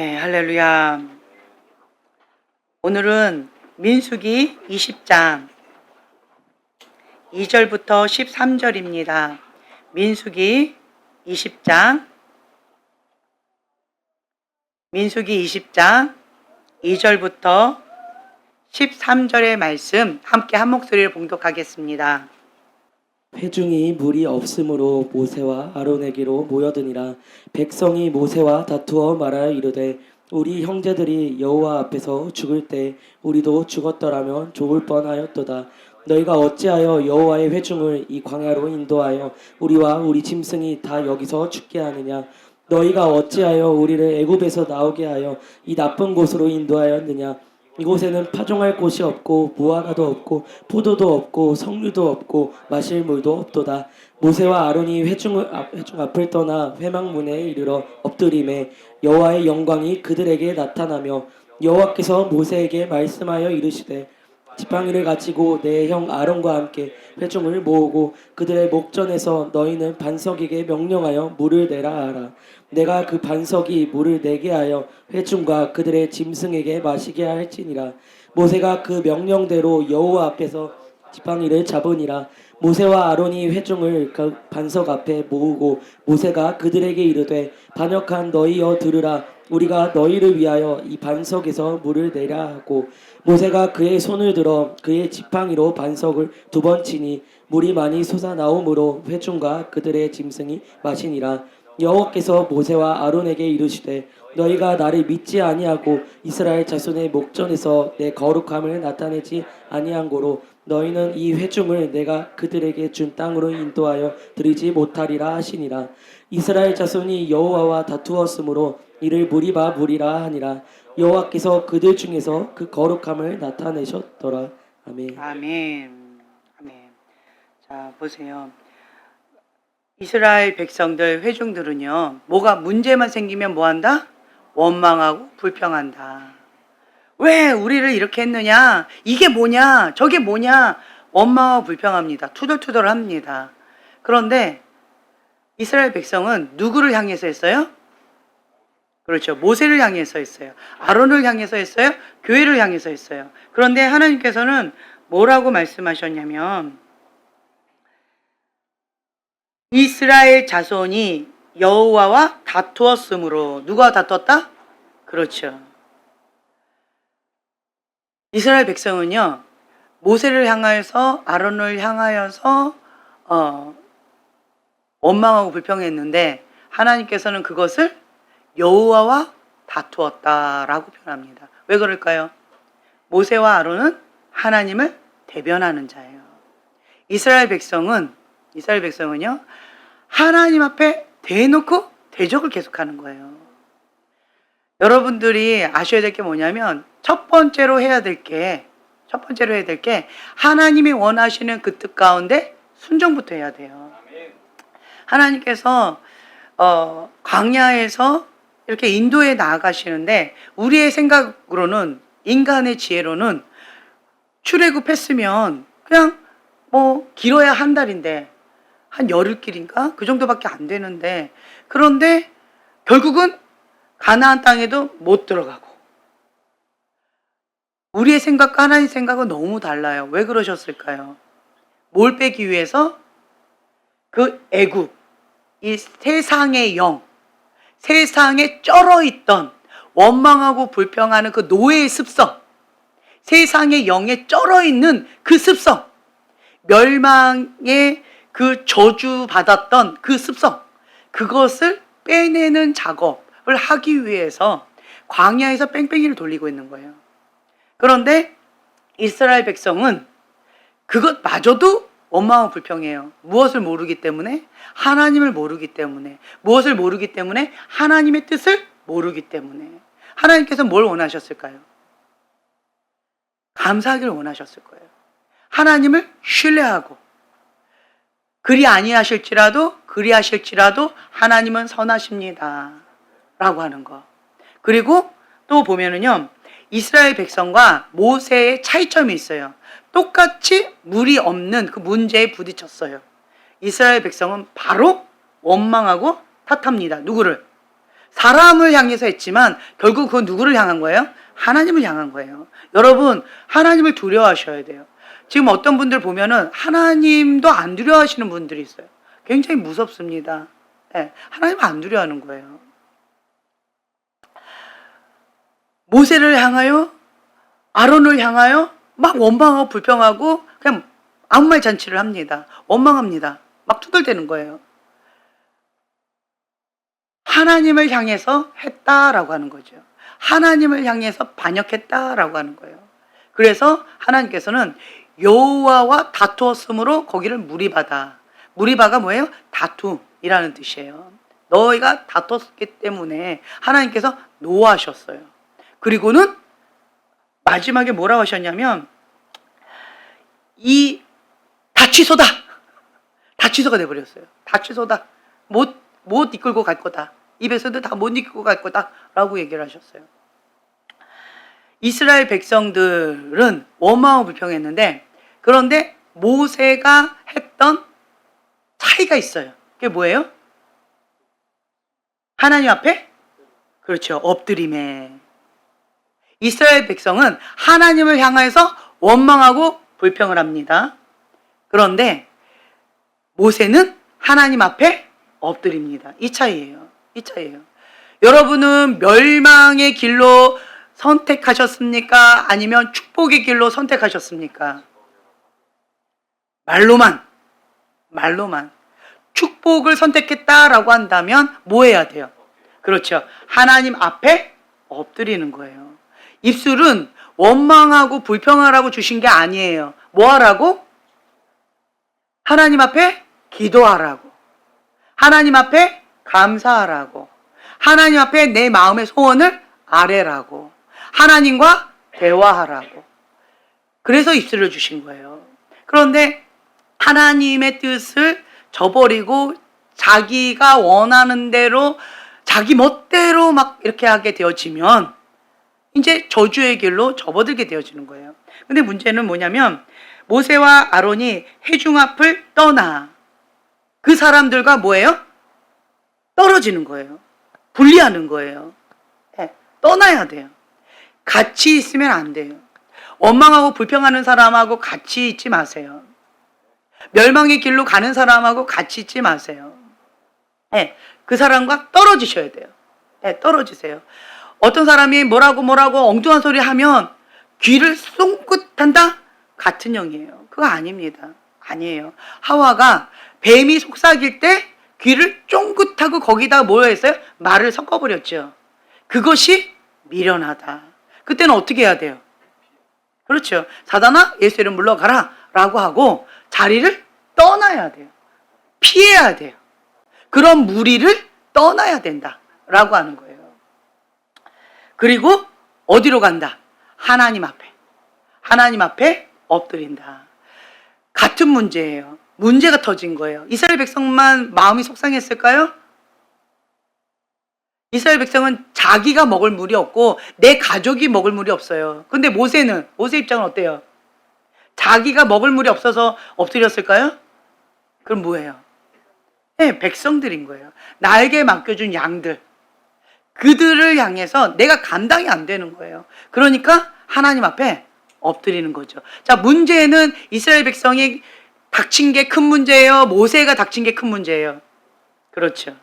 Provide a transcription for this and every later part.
네, 할렐루야. 오늘은 민수기 20장 2절부터 13절입니다. 민수기 20장 2절부터 13절의 말씀 함께 한 목소리를 봉독하겠습니다. 회중이 물이 없으므로 모세와 아론에게로 모여드니라. 백성이 모세와 다투어 말하여 이르되 우리 형제들이 여호와 앞에서 죽을 때 우리도 죽었더라면 좋을 뻔하였도다. 너희가 어찌하여 여호와의 회중을 이 광야로 인도하여 우리와 우리 짐승이 다 여기서 죽게 하느냐. 너희가 어찌하여 우리를 애굽에서 나오게 하여 이 나쁜 곳으로 인도하였느냐. 이곳에는 파종할 곳이 없고 무화과도 없고 포도도 없고 석류도 없고 마실 물도 없도다. 모세와 아론이 회중 앞을 떠나 회막문에 이르러 엎드림에 여호와의 영광이 그들에게 나타나며 여호와께서 모세에게 말씀하여 이르시되 지팡이를 가지고 내 형 아론과 함께 회중을 모으고 그들의 목전에서 너희는 반석에게 명령하여 물을 내라 하라. 내가 그 반석이 물을 내게 하여 회중과 그들의 짐승에게 마시게 할지니라. 모세가 그 명령대로 여호와 앞에서 지팡이를 잡으니라. 모세와 아론이 회중을 그 반석 앞에 모으고 모세가 그들에게 이르되 반역한 너희여 들으라. 우리가 너희를 위하여 이 반석에서 물을 내라 하고 모세가 그의 손을 들어 그의 지팡이로 반석을 2번 치니 물이 많이 솟아나오므로 회중과 그들의 짐승이 마시니라. 여호와께서 모세와 아론에게 이르시되 너희가 나를 믿지 아니하고 이스라엘 자손의 목전에서 내 거룩함을 나타내지 아니한 고로 너희는 이 회중을 내가 그들에게 준 땅으로 인도하여 드리지 못하리라 하시니라. 이스라엘 자손이 여호와와 다투었으므로 이를 무리라 하니라. 여호와께서 그들 중에서 그 거룩함을 나타내셨더라. 아멘. 아멘. 아멘. 자, 보세요. 이스라엘 백성들, 회중들은요, 뭐가 문제만 생기면 뭐한다? 원망하고 불평한다. 왜 우리를 이렇게 했느냐? 이게 뭐냐? 저게 뭐냐? 원망하고 불평합니다. 투덜투덜합니다. 그런데 이스라엘 백성은 누구를 향해서 했어요? 그렇죠. 모세를 향해서 했어요. 아론을 향해서 했어요. 교회를 향해서 했어요. 그런데 하나님께서는 뭐라고 말씀하셨냐면 이스라엘 자손이 여호와와 다투었으므로. 누가 다투었다? 그렇죠. 이스라엘 백성은요, 모세를 향하여서 아론을 향하여서 원망하고 불평했는데 하나님께서는 그것을 여호와와 다투었다라고 표현합니다. 왜 그럴까요? 모세와 아론은 하나님을 대변하는 자예요. 이스라엘 백성은요, 하나님 앞에 대놓고 대적을 계속하는 거예요. 여러분들이 아셔야 될 게 뭐냐면 첫 번째로 해야 될 게 하나님이 원하시는 그 뜻 가운데 순종부터 해야 돼요. 하나님께서 광야에서 이렇게 인도에 나아가시는데 우리의 생각으로는, 인간의 지혜로는 출애굽했으면 그냥 길어야 한 달인데 한 열흘길인가? 그 정도밖에 안 되는데, 그런데 결국은 가나안 땅에도 못 들어가고. 우리의 생각과 하나님 생각은 너무 달라요. 왜 그러셨을까요? 뭘 빼기 위해서? 그 애굽, 이 세상의 영, 세상에 쩔어있던 원망하고 불평하는 그 노예의 습성, 세상의 영에 쩔어있는 그 습성, 멸망의 그 저주받았던 그 습성, 그것을 빼내는 작업을 하기 위해서 광야에서 뺑뺑이를 돌리고 있는 거예요. 그런데 이스라엘 백성은 그것마저도 원망하고 불평해요. 무엇을 모르기 때문에? 하나님을 모르기 때문에. 무엇을 모르기 때문에? 하나님의 뜻을 모르기 때문에. 하나님께서 뭘 원하셨을까요? 감사하기를 원하셨을 거예요. 하나님을 신뢰하고, 그리하실지라도 하나님은 선하십니다 라고 하는 거. 그리고 또 보면은요, 이스라엘 백성과 모세의 차이점이 있어요. 똑같이 물이 없는 그 문제에 부딪혔어요. 이스라엘 백성은 바로 원망하고 탓합니다. 누구를? 사람을 향해서 했지만 결국 그건 누구를 향한 거예요? 하나님을 향한 거예요. 여러분, 하나님을 두려워하셔야 돼요. 지금 어떤 분들 보면은 하나님도 안 두려워하시는 분들이 있어요. 굉장히 무섭습니다. 네, 하나님을 안 두려워하는 거예요. 모세를 향하여, 아론을 향하여 막 원망하고 불평하고 그냥 아무 말 잔치를 합니다. 원망합니다. 막 투덜대는 거예요. 하나님을 향해서 했다라고 하는 거죠. 하나님을 향해서 반역했다라고 하는 거예요. 그래서 하나님께서는 여호와와 다투었으므로 거기를 무리바다. 무리바가 뭐예요? 다툼이라는 뜻이에요. 너희가 다퉜기 때문에 하나님께서 노하셨어요. 그리고는 마지막에 뭐라고 하셨냐면 이 다취소다. 다취소가 돼버렸어요. 다취소다. 못 이끌고 갈 거다. 입에서도 다 못 이끌고 갈 거다. 라고 얘기를 하셨어요. 이스라엘 백성들은 원망하고 불평했는데 그런데 모세가 했던 차이가 있어요. 그게 뭐예요? 하나님 앞에? 그렇죠. 엎드림에. 이스라엘 백성은 하나님을 향해서 원망하고 불평을 합니다. 그런데 모세는 하나님 앞에 엎드립니다. 이 차이예요. 이 차이예요. 여러분은 멸망의 길로 선택하셨습니까? 아니면 축복의 길로 선택하셨습니까? 말로만 축복을 선택했다라고 한다면 뭐 해야 돼요? 그렇죠. 하나님 앞에 엎드리는 거예요. 입술은 원망하고 불평하라고 주신 게 아니에요. 뭐 하라고? 하나님 앞에 기도하라고. 하나님 앞에 감사하라고. 하나님 앞에 내 마음의 소원을 아뢰라고. 하나님과 대화하라고. 그래서 입술을 주신 거예요. 그런데 하나님의 뜻을 저버리고 자기가 원하는 대로 자기 멋대로 막 이렇게 하게 되어지면 이제 저주의 길로 접어들게 되어지는 거예요. 근데 문제는 뭐냐면 모세와 아론이 회중 앞을 떠나 그 사람들과 뭐예요? 떨어지는 거예요. 분리하는 거예요. 네, 떠나야 돼요. 같이 있으면 안 돼요. 원망하고 불평하는 사람하고 같이 있지 마세요. 멸망의 길로 가는 사람하고 같이 있지 마세요. 네, 그 사람과 떨어지셔야 돼요. 네, 떨어지세요. 어떤 사람이 뭐라고 엉뚱한 소리 하면 귀를 쫑긋한다? 같은 영이에요. 그거 아닙니다. 아니에요. 하와가 뱀이 속삭일 때 귀를 쫑긋하고 거기다가 뭐 했어요? 말을 섞어버렸죠. 그것이 미련하다. 그때는 어떻게 해야 돼요? 그렇죠. 사단아 예수 이름 물러가라 라고 하고 자리를 떠나야 돼요. 피해야 돼요. 그런 무리를 떠나야 된다 라고 하는 거예요. 그리고 어디로 간다? 하나님 앞에. 하나님 앞에 엎드린다. 같은 문제예요. 문제가 터진 거예요. 이스라엘 백성만 마음이 속상했을까요? 이스라엘 백성은 자기가 먹을 물이 없고 내 가족이 먹을 물이 없어요. 근데 모세 입장은 어때요? 자기가 먹을 물이 없어서 엎드렸을까요? 그럼 뭐예요? 네, 백성들인 거예요. 나에게 맡겨준 양들. 그들을 향해서 내가 감당이 안 되는 거예요. 그러니까 하나님 앞에 엎드리는 거죠. 자, 문제는 이스라엘 백성이 닥친 게 큰 문제예요? 모세가 닥친 게 큰 문제예요? 그렇죠.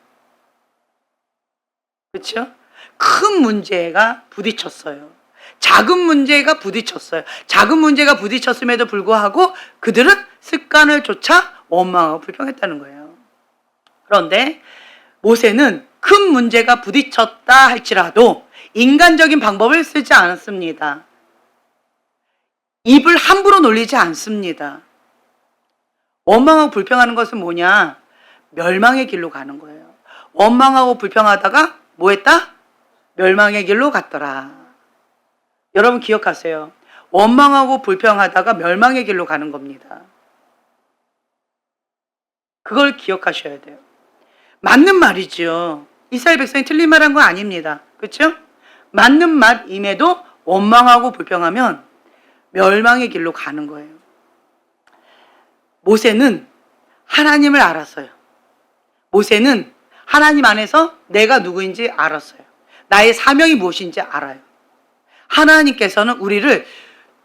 그렇죠? 큰 문제가 부딪혔어요. 작은 문제가 부딪혔어요. 작은 문제가 부딪혔음에도 불구하고 그들은 습관을 쫓아 원망하고 불평했다는 거예요. 그런데 모세는 큰 문제가 부딪혔다 할지라도 인간적인 방법을 쓰지 않았습니다. 입을 함부로 놀리지 않습니다. 원망하고 불평하는 것은 뭐냐? 멸망의 길로 가는 거예요. 원망하고 불평하다가 뭐 했다? 멸망의 길로 갔더라. 여러분 기억하세요. 원망하고 불평하다가 멸망의 길로 가는 겁니다. 그걸 기억하셔야 돼요. 맞는 말이죠. 이스라엘 백성이 틀린 말한 건 아닙니다. 그렇죠? 맞는 말임에도 원망하고 불평하면 멸망의 길로 가는 거예요. 모세는 하나님을 알았어요. 모세는 하나님 안에서 내가 누구인지 알았어요. 나의 사명이 무엇인지 알아요. 하나님께서는 우리를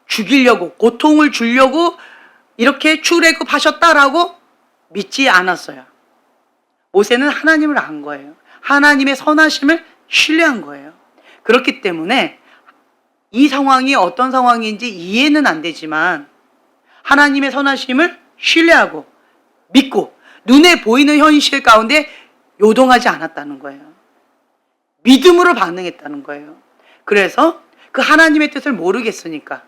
죽이려고, 고통을 주려고 이렇게 출애굽하셨다라고 믿지 않았어요. 모세는 하나님을 안 거예요. 하나님의 선하심을 신뢰한 거예요. 그렇기 때문에 이 상황이 어떤 상황인지 이해는 안 되지만 하나님의 선하심을 신뢰하고 믿고 눈에 보이는 현실 가운데 요동하지 않았다는 거예요. 믿음으로 반응했다는 거예요. 그래서 그 하나님의 뜻을 모르겠으니까,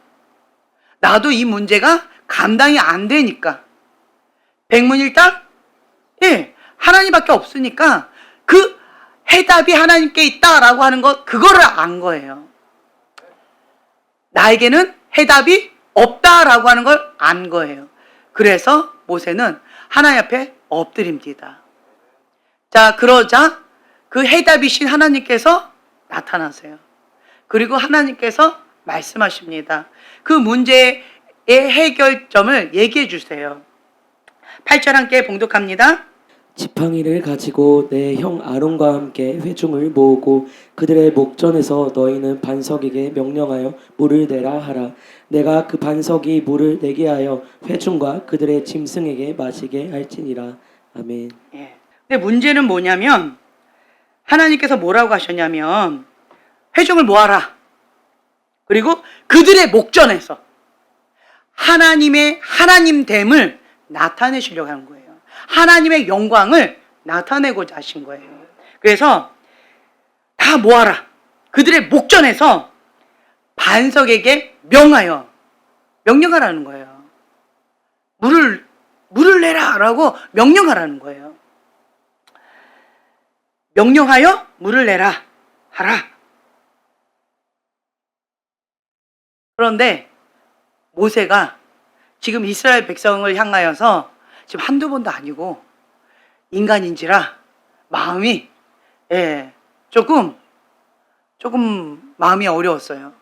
나도 이 문제가 감당이 안 되니까, 백문일답? 예, 하나님밖에 없으니까 그 해답이 하나님께 있다라고 하는 것, 그거를 안 거예요. 나에게는 해답이 없다라고 하는 걸 안 거예요. 그래서 모세는 하나님 앞에 엎드립니다. 자, 그러자 그 해답이신 하나님께서 나타나세요. 그리고 하나님께서 말씀하십니다. 그 문제의 해결점을 얘기해 주세요. 8절 함께 봉독합니다. 지팡이를 가지고 내 형 아론과 함께 회중을 모으고 그들의 목전에서 너희는 반석에게 명령하여 물을 내라 하라. 내가 그 반석이 물을 내게 하여 회중과 그들의 짐승에게 마시게 할지니라. 아멘. 예. 근데 문제는 뭐냐면, 하나님께서 뭐라고 하셨냐면 회중을 모아라. 그리고 그들의 목전에서 하나님의 하나님됨을 나타내시려고 하는 거예요. 하나님의 영광을 나타내고자 하신 거예요. 그래서 다 모아라. 그들의 목전에서 반석에게 명령하라는 거예요. 물을 내라라고 명령하라는 거예요. 명령하여 물을 내라 하라. 그런데 모세가 지금 이스라엘 백성을 향하여서 지금 한두 번도 아니고 인간인지라 마음이 조금 마음이 어려웠어요.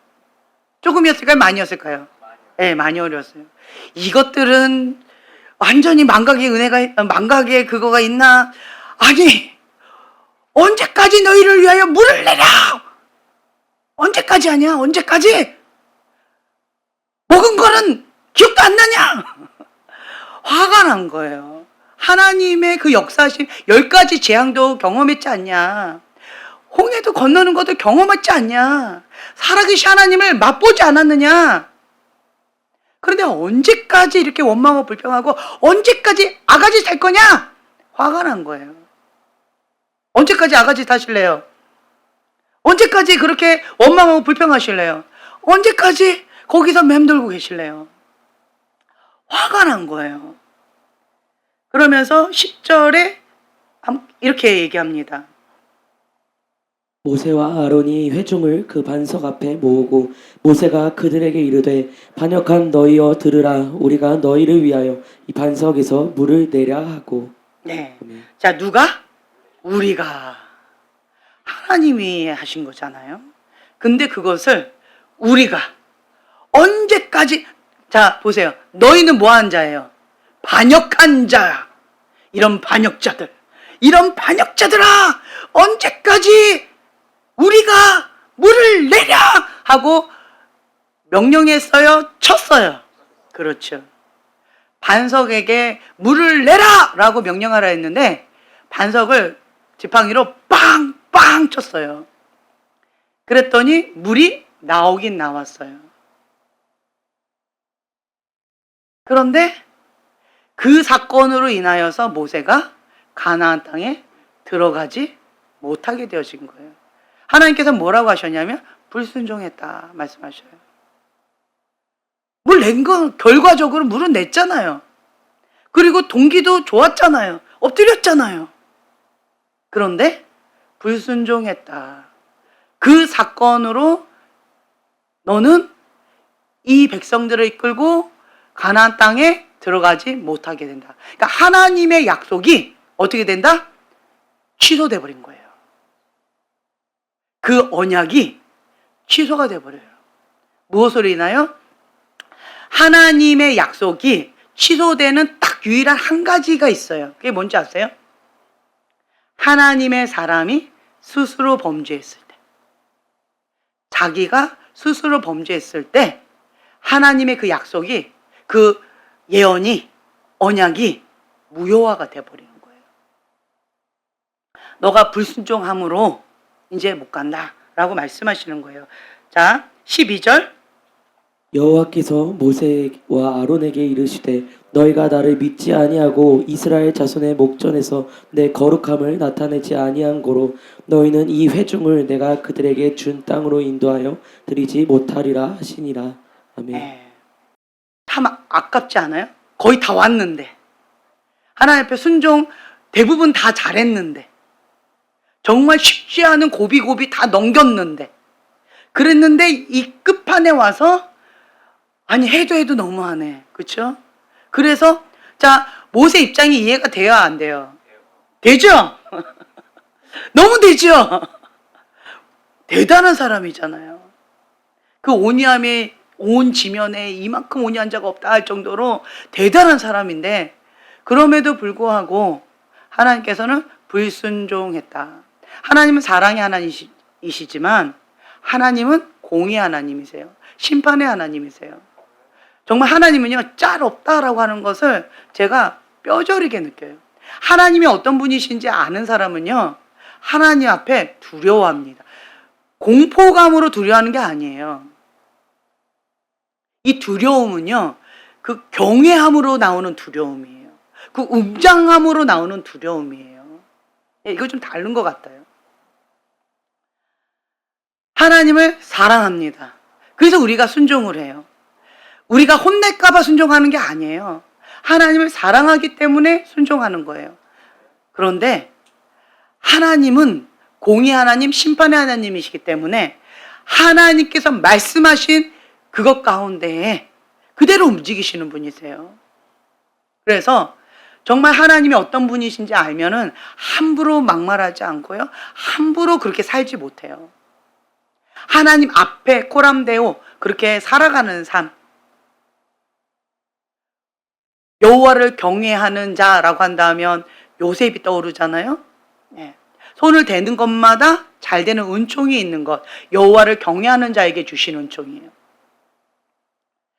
조금이었을까요? 많이였을까요? 많이 어려웠어요. 이것들은 완전히 망각의 그거가 있나? 아니, 언제까지 너희를 위하여 물을 내라! 언제까지 하냐? 언제까지? 먹은 거는 기억도 안 나냐? 화가 난 거예요. 하나님의 그 역사하신 10가지 재앙도 경험했지 않냐? 홍해도 건너는 것도 경험했지 않냐? 살아계신 하나님을 맛보지 않았느냐? 그런데 언제까지 이렇게 원망하고 불평하고 언제까지 아가지 탈 거냐? 화가 난 거예요. 언제까지 아가지 타실래요? 언제까지 그렇게 원망하고 불평하실래요? 언제까지 거기서 맴돌고 계실래요? 화가 난 거예요. 그러면서 10절에 이렇게 얘기합니다. 모세와 아론이 회중을 그 반석 앞에 모으고 모세가 그들에게 이르되 반역한 너희여 들으라. 우리가 너희를 위하여 이 반석에서 물을 내랴 하고. 네. 자, 누가? 우리가. 하나님이 하신 거잖아요. 근데 그것을 우리가 언제까지, 자, 보세요. 너희는 뭐한 자예요? 반역한 자. 이런 반역자들아, 언제까지 우리가 물을 내랴 하고 명령했어요? 쳤어요? 그렇죠. 반석에게 물을 내라 라고 명령하라 했는데 반석을 지팡이로 빵빵 쳤어요. 그랬더니 물이 나오긴 나왔어요. 그런데 그 사건으로 인하여서 모세가 가나안 땅에 들어가지 못하게 되어진 거예요. 하나님께서 뭐라고 하셨냐면 불순종했다 말씀하셔요. 물 낸 건 결과적으로 물은 냈잖아요. 그리고 동기도 좋았잖아요. 엎드렸잖아요. 그런데 불순종했다. 그 사건으로 너는 이 백성들을 이끌고 가나안 땅에 들어가지 못하게 된다. 그러니까 하나님의 약속이 어떻게 된다? 취소돼 버린 거예요. 그 언약이 취소가 돼 버려요. 무엇으로 인하여? 하나님의 약속이 취소되는 딱 유일한 한 가지가 있어요. 그게 뭔지 아세요? 하나님의 사람이 스스로 범죄했을 때, 자기가 스스로 범죄했을 때 하나님의 그 약속이, 그 예언이, 언약이 무효화가 돼버리는 거예요. 너가 불순종함으로 이제 못 간다 라고 말씀하시는 거예요. 자, 12절. 여호와께서 모세와 아론에게 이르시되 너희가 나를 믿지 아니하고 이스라엘 자손의 목전에서 내 거룩함을 나타내지 아니한 고로 너희는 이 회중을 내가 그들에게 준 땅으로 인도하여 드리지 못하리라 하시니라. 아멘. 네. 참 아깝지 않아요? 거의 다 왔는데, 하나님 앞에 순종 대부분 다 잘했는데, 정말 쉽지 않은 고비고비 다 넘겼는데, 그랬는데 이 끝판에 와서 아니 해도 너무하네, 그렇죠? 그래서 자, 모세 입장이 이해가 돼야 안 돼요? 되죠? 너무 되죠? 대단한 사람이잖아요. 그 온유함이 온 지면에 이만큼 온유한 자가 없다 할 정도로 대단한 사람인데, 그럼에도 불구하고 하나님께서는 불순종했다. 하나님은 사랑의 하나님이시지만 하나님은 공의 하나님이세요. 심판의 하나님이세요. 정말 하나님은요, 짤 없다라고 하는 것을 제가 뼈저리게 느껴요. 하나님이 어떤 분이신지 아는 사람은요, 하나님 앞에 두려워합니다. 공포감으로 두려워하는 게 아니에요. 이 두려움은요, 그 경외함으로 나오는 두려움이에요. 그 웅장함으로 나오는 두려움이에요. 이거 좀 다른 것 같아요. 하나님을 사랑합니다. 그래서 우리가 순종을 해요. 우리가 혼낼까봐 순종하는 게 아니에요. 하나님을 사랑하기 때문에 순종하는 거예요. 그런데 하나님은 공의 하나님, 심판의 하나님이시기 때문에 하나님께서 말씀하신 그것 가운데에 그대로 움직이시는 분이세요. 그래서 정말 하나님이 어떤 분이신지 알면은 함부로 막말하지 않고요, 함부로 그렇게 살지 못해요. 하나님 앞에 코람데오 그렇게 살아가는 삶, 여호와를 경외하는 자라고 한다면 요셉이 떠오르잖아요. 네. 손을 대는 것마다 잘 되는 은총이 있는 것, 여호와를 경외하는 자에게 주신 은총이에요.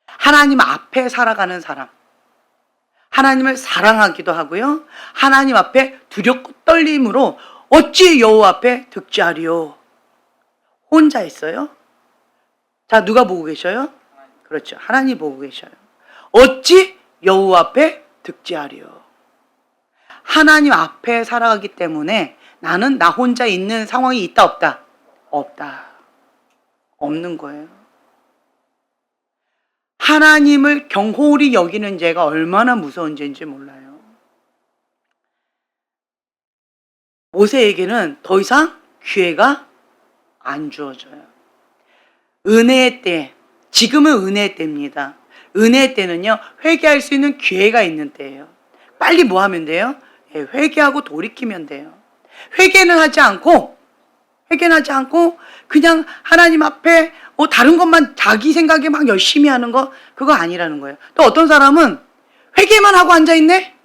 하나님 앞에 살아가는 사람, 하나님을 사랑하기도 하고요, 하나님 앞에 두렵고 떨림으로 어찌 여호와 앞에 득지하리요. 혼자 있어요? 자, 누가 보고 계셔요? 그렇죠, 하나님 보고 계셔요. 어찌 여호와 앞에 득지하리요. 하나님 앞에 살아가기 때문에 나는 나 혼자 있는 상황이 있다 없다? 없다. 없는 거예요. 하나님을 경홀히 여기는 죄가 얼마나 무서운 죄인지 몰라요. 모세에게는 더 이상 기회가 안 주어져요. 은혜의 때, 지금은 은혜의 때입니다. 은혜의 때는요, 회개할 수 있는 기회가 있는 때예요. 빨리 뭐 하면 돼요? 회개하고 돌이키면 돼요. 회개는 하지 않고 그냥 하나님 앞에 다른 것만 자기 생각에 막 열심히 하는 거, 그거 아니라는 거예요. 또 어떤 사람은 회개만 하고 앉아있네?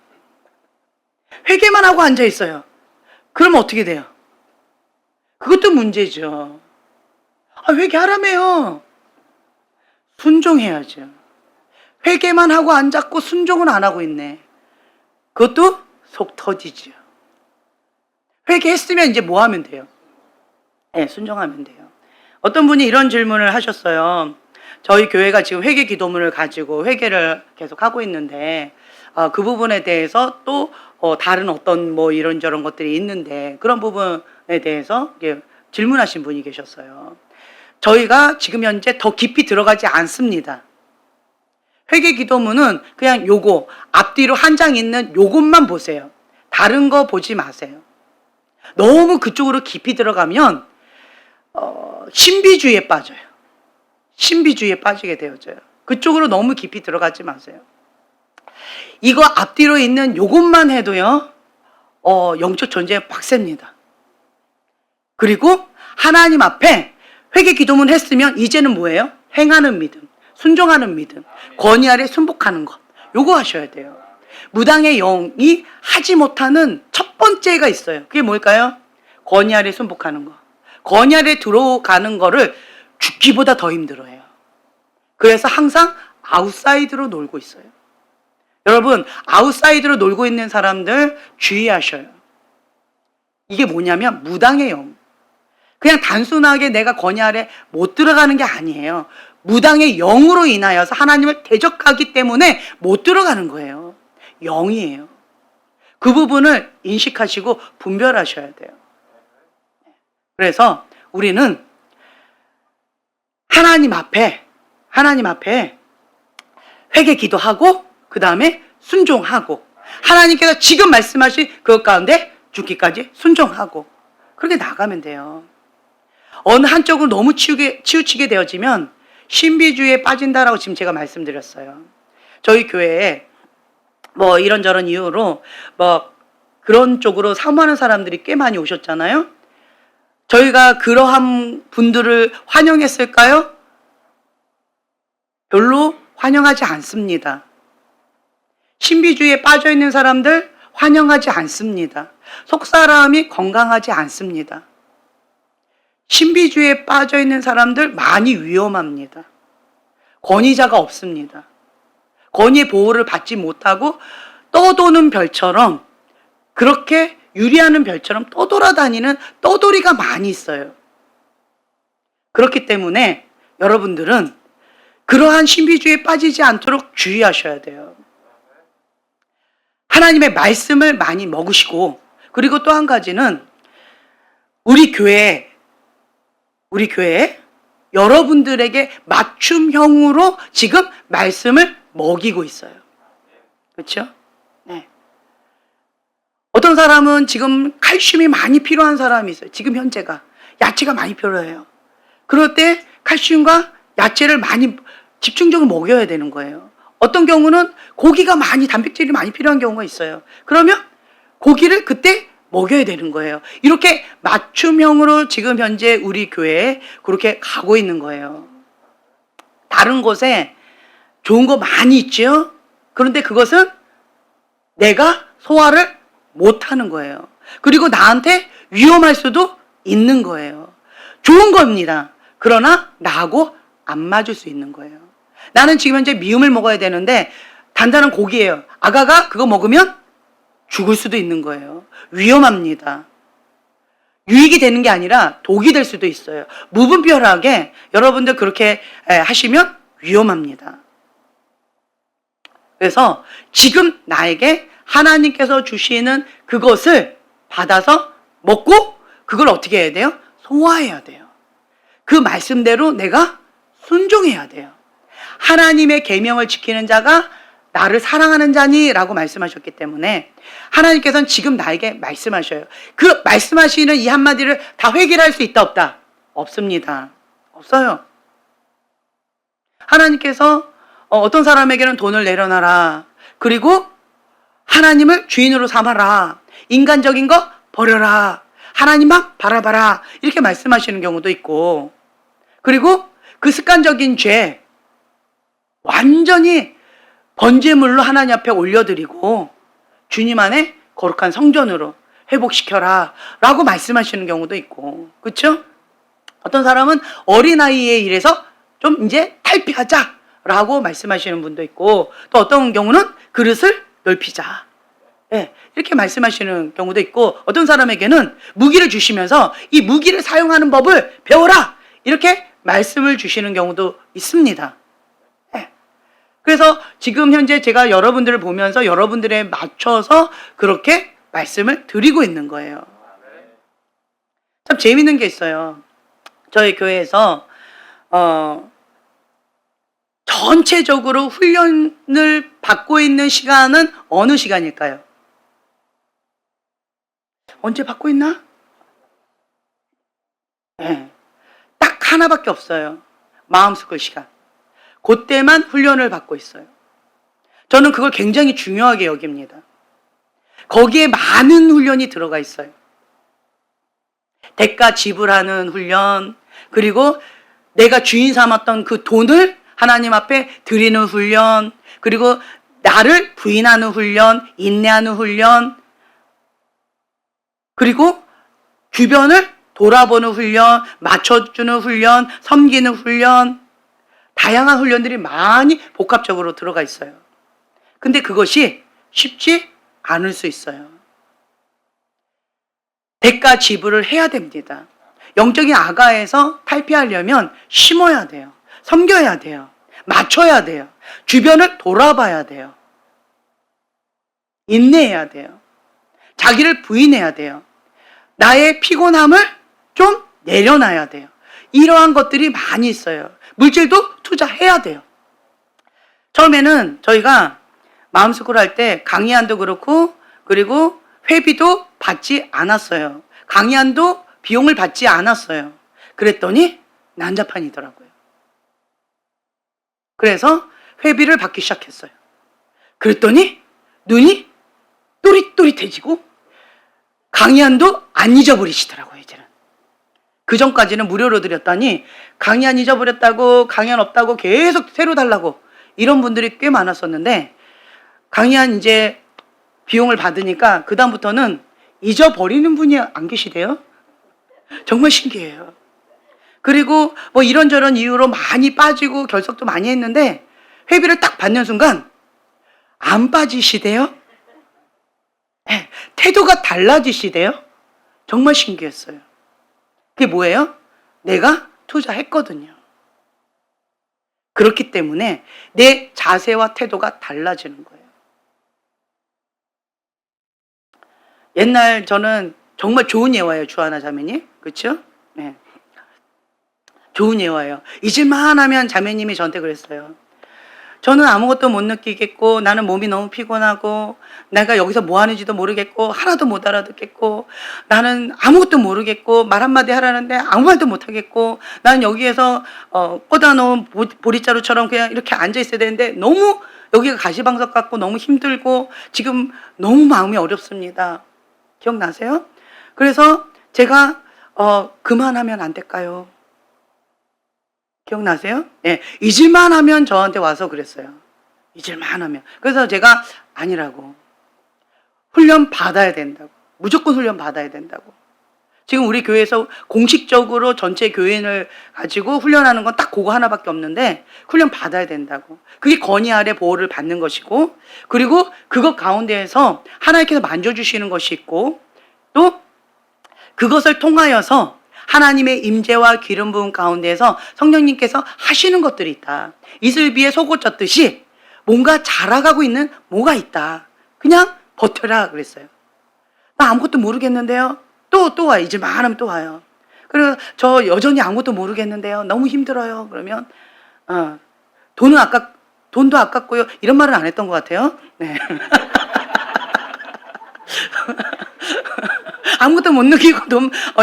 회개만 하고 앉아있어요. 그러면 어떻게 돼요? 그것도 문제죠. 회개하라며요. 순종해야죠. 회개만 하고 앉았고 순종은 안 하고 있네. 그것도 속 터지죠. 회개했으면 이제 뭐 하면 돼요? 네, 순종하면 돼요. 어떤 분이 이런 질문을 하셨어요. 저희 교회가 지금 회개 기도문을 가지고 회개를 계속 하고 있는데, 그 부분에 대해서 또 다른 어떤 뭐 이런저런 것들이 있는데, 그런 부분에 대해서 질문하신 분이 계셨어요. 저희가 지금 현재 더 깊이 들어가지 않습니다. 회개 기도문은 그냥 요거 앞뒤로 한 장 있는 요것만 보세요. 다른 거 보지 마세요. 너무 그쪽으로 깊이 들어가면 신비주의에 빠져요. 신비주의에 빠지게 되어져요. 그쪽으로 너무 깊이 들어가지 마세요. 이거 앞뒤로 있는 요것만 해도요, 영적 전쟁에 빡셉니다. 그리고 하나님 앞에 회개 기도문 했으면 이제는 뭐예요? 행하는 믿음, 순종하는 믿음, 권위 아래 순복하는 것, 요거 하셔야 돼요. 무당의 영이 하지 못하는 첫 번째가 있어요. 그게 뭘까요? 권위 아래 순복하는 거. 권위 아래 들어가는 거를 죽기보다 더 힘들어해요. 그래서 항상 아웃사이드로 놀고 있어요. 여러분, 아웃사이드로 놀고 있는 사람들 주의하셔요. 이게 뭐냐면 무당의 영. 그냥 단순하게 내가 권위 아래 못 들어가는 게 아니에요. 무당의 영으로 인하여서 하나님을 대적하기 때문에 못 들어가는 거예요. 영이에요. 그 부분을 인식하시고 분별하셔야 돼요. 그래서 우리는 하나님 앞에 회개 기도하고 그 다음에 순종하고 하나님께서 지금 말씀하신 그것 가운데 죽기까지 순종하고 그렇게 나가면 돼요. 어느 한쪽으로 너무 치우치게 되어지면 신비주의에 빠진다라고 지금 제가 말씀드렸어요. 저희 교회에 뭐 이런저런 이유로 뭐 그런 쪽으로 사모하는 사람들이 꽤 많이 오셨잖아요. 저희가 그러한 분들을 환영했을까요? 별로 환영하지 않습니다. 신비주의에 빠져있는 사람들 환영하지 않습니다. 속사람이 건강하지 않습니다. 신비주의에 빠져있는 사람들 많이 위험합니다. 권위자가 없습니다. 권위의 보호를 받지 못하고 떠도는 별처럼 그렇게 유리하는 별처럼 떠돌아다니는 떠돌이가 많이 있어요. 그렇기 때문에 여러분들은 그러한 신비주의에 빠지지 않도록 주의하셔야 돼요. 하나님의 말씀을 많이 먹으시고 그리고 또 한 가지는 우리 교회에 여러분들에게 맞춤형으로 지금 말씀을 먹이고 있어요. 그렇죠? 네. 어떤 사람은 지금 칼슘이 많이 필요한 사람이 있어요. 지금 현재가 야채가 많이 필요해요. 그럴 때 칼슘과 야채를 많이 집중적으로 먹여야 되는 거예요. 어떤 경우는 고기가 많이 단백질이 많이 필요한 경우가 있어요. 그러면 고기를 그때 먹여야 되는 거예요. 이렇게 맞춤형으로 지금 현재 우리 교회에 그렇게 가고 있는 거예요. 다른 곳에 좋은 거 많이 있죠. 그런데 그것은 내가 소화를 못하는 거예요. 그리고 나한테 위험할 수도 있는 거예요. 좋은 겁니다. 그러나 나하고 안 맞을 수 있는 거예요. 나는 지금 현재 미음을 먹어야 되는데 단단한 고기예요. 아가가 그거 먹으면 죽을 수도 있는 거예요. 위험합니다. 유익이 되는 게 아니라 독이 될 수도 있어요. 무분별하게 여러분들 그렇게 하시면 위험합니다. 그래서 지금 나에게 하나님께서 주시는 그것을 받아서 먹고 그걸 어떻게 해야 돼요? 소화해야 돼요. 그 말씀대로 내가 순종해야 돼요. 하나님의 계명을 지키는 자가 나를 사랑하는 자니라고 말씀하셨기 때문에 하나님께서는 지금 나에게 말씀하셔요. 그 말씀하시는 이 한마디를 다 회개할 수 있다 없다? 없습니다. 없어요. 하나님께서 어떤 사람에게는 돈을 내려놔라. 그리고 하나님을 주인으로 삼아라. 인간적인 거 버려라. 하나님만 바라봐라. 이렇게 말씀하시는 경우도 있고 그리고 그 습관적인 죄 완전히 번제물로 하나님 앞에 올려드리고 주님 안에 거룩한 성전으로 회복시켜라 라고 말씀하시는 경우도 있고 그렇죠? 어떤 사람은 어린아이에 이래서 좀 이제 탈피하자 라고 말씀하시는 분도 있고 또 어떤 경우는 그릇을 넓히자 이렇게 말씀하시는 경우도 있고 어떤 사람에게는 무기를 주시면서 이 무기를 사용하는 법을 배워라 이렇게 말씀을 주시는 경우도 있습니다. 그래서 지금 현재 제가 여러분들을 보면서 여러분들에 맞춰서 그렇게 말씀을 드리고 있는 거예요. 참 재밌는 게 있어요. 저희 교회에서 전체적으로 훈련을 받고 있는 시간은 어느 시간일까요? 언제 받고 있나? 네. 딱 하나밖에 없어요. 마음스쿨 시간. 그때만 훈련을 받고 있어요. 저는 그걸 굉장히 중요하게 여깁니다. 거기에 많은 훈련이 들어가 있어요. 대가 지불하는 훈련, 그리고 내가 주인 삼았던 그 돈을 하나님 앞에 드리는 훈련, 그리고 나를 부인하는 훈련, 인내하는 훈련, 그리고 주변을 돌아보는 훈련, 맞춰주는 훈련, 섬기는 훈련, 다양한 훈련들이 많이 복합적으로 들어가 있어요. 근데 그것이 쉽지 않을 수 있어요. 대가 지불을 해야 됩니다. 영적인 아가에서 탈피하려면 심어야 돼요. 섬겨야 돼요. 맞춰야 돼요. 주변을 돌아봐야 돼요. 인내해야 돼요. 자기를 부인해야 돼요. 나의 피곤함을 좀 내려놔야 돼요. 이러한 것들이 많이 있어요. 물질도 투자해야 돼요. 처음에는 저희가 마음스쿨 할 때 강의안도 그렇고 그리고 회비도 받지 않았어요. 강의안도 비용을 받지 않았어요. 그랬더니 난자판이더라고요. 그래서 회비를 받기 시작했어요. 그랬더니 눈이 또릿또릿해지고 강의안도 안 잊어버리시더라고요, 이제는. 그 전까지는 무료로 드렸더니 강의안 잊어버렸다고, 강의안 없다고 계속 새로 달라고 이런 분들이 꽤 많았었는데 강의안 이제 비용을 받으니까 그다음부터는 잊어버리는 분이 안 계시대요. 정말 신기해요. 그리고 뭐 이런저런 이유로 많이 빠지고 결석도 많이 했는데 회비를 딱 받는 순간 안 빠지시대요. 네, 태도가 달라지시대요. 정말 신기했어요. 그게 뭐예요? 내가 투자했거든요. 그렇기 때문에 내 자세와 태도가 달라지는 거예요. 옛날 저는 정말 좋은 예화예요. 주하나 자매님. 그렇죠? 네. 좋은 예화예요. 잊을만 하면 자매님이 저한테 그랬어요. 저는 아무것도 못 느끼겠고 나는 몸이 너무 피곤하고 내가 여기서 뭐 하는지도 모르겠고 하나도 못 알아듣겠고 나는 아무것도 모르겠고 말 한마디 하라는데 아무 말도 못 하겠고 나는 여기에서 꽂아놓은 보리자루처럼 그냥 이렇게 앉아 있어야 되는데 너무 여기가 가시방석 같고 너무 힘들고 지금 너무 마음이 어렵습니다. 기억나세요? 그래서 제가 그만하면 안 될까요? 기억나세요? 네, 잊을만 하면 저한테 와서 그랬어요. 잊을만 하면. 그래서 제가 아니라고. 훈련 받아야 된다고. 무조건 훈련 받아야 된다고. 지금 우리 교회에서 공식적으로 전체 교인을 가지고 훈련하는 건 딱 그거 하나밖에 없는데 훈련 받아야 된다고. 그게 건의 아래 보호를 받는 것이고 그리고 그것 가운데에서 하나님께서 만져주시는 것이 있고 또 그것을 통하여서 하나님의 임재와 기름 부음 가운데에서 성령님께서 하시는 것들이 있다. 이슬비에 속옷 젖듯이 뭔가 자라가고 있는 뭐가 있다. 그냥 버텨라 그랬어요. 나 아무것도 모르겠는데요. 또 와요. 잊을만 하면 또 와요. 그리고 저 여전히 아무것도 모르겠는데요. 너무 힘들어요. 그러면 돈도 아깝고요. 이런 말은 안 했던 것 같아요. 네. 아무것도 못 느끼고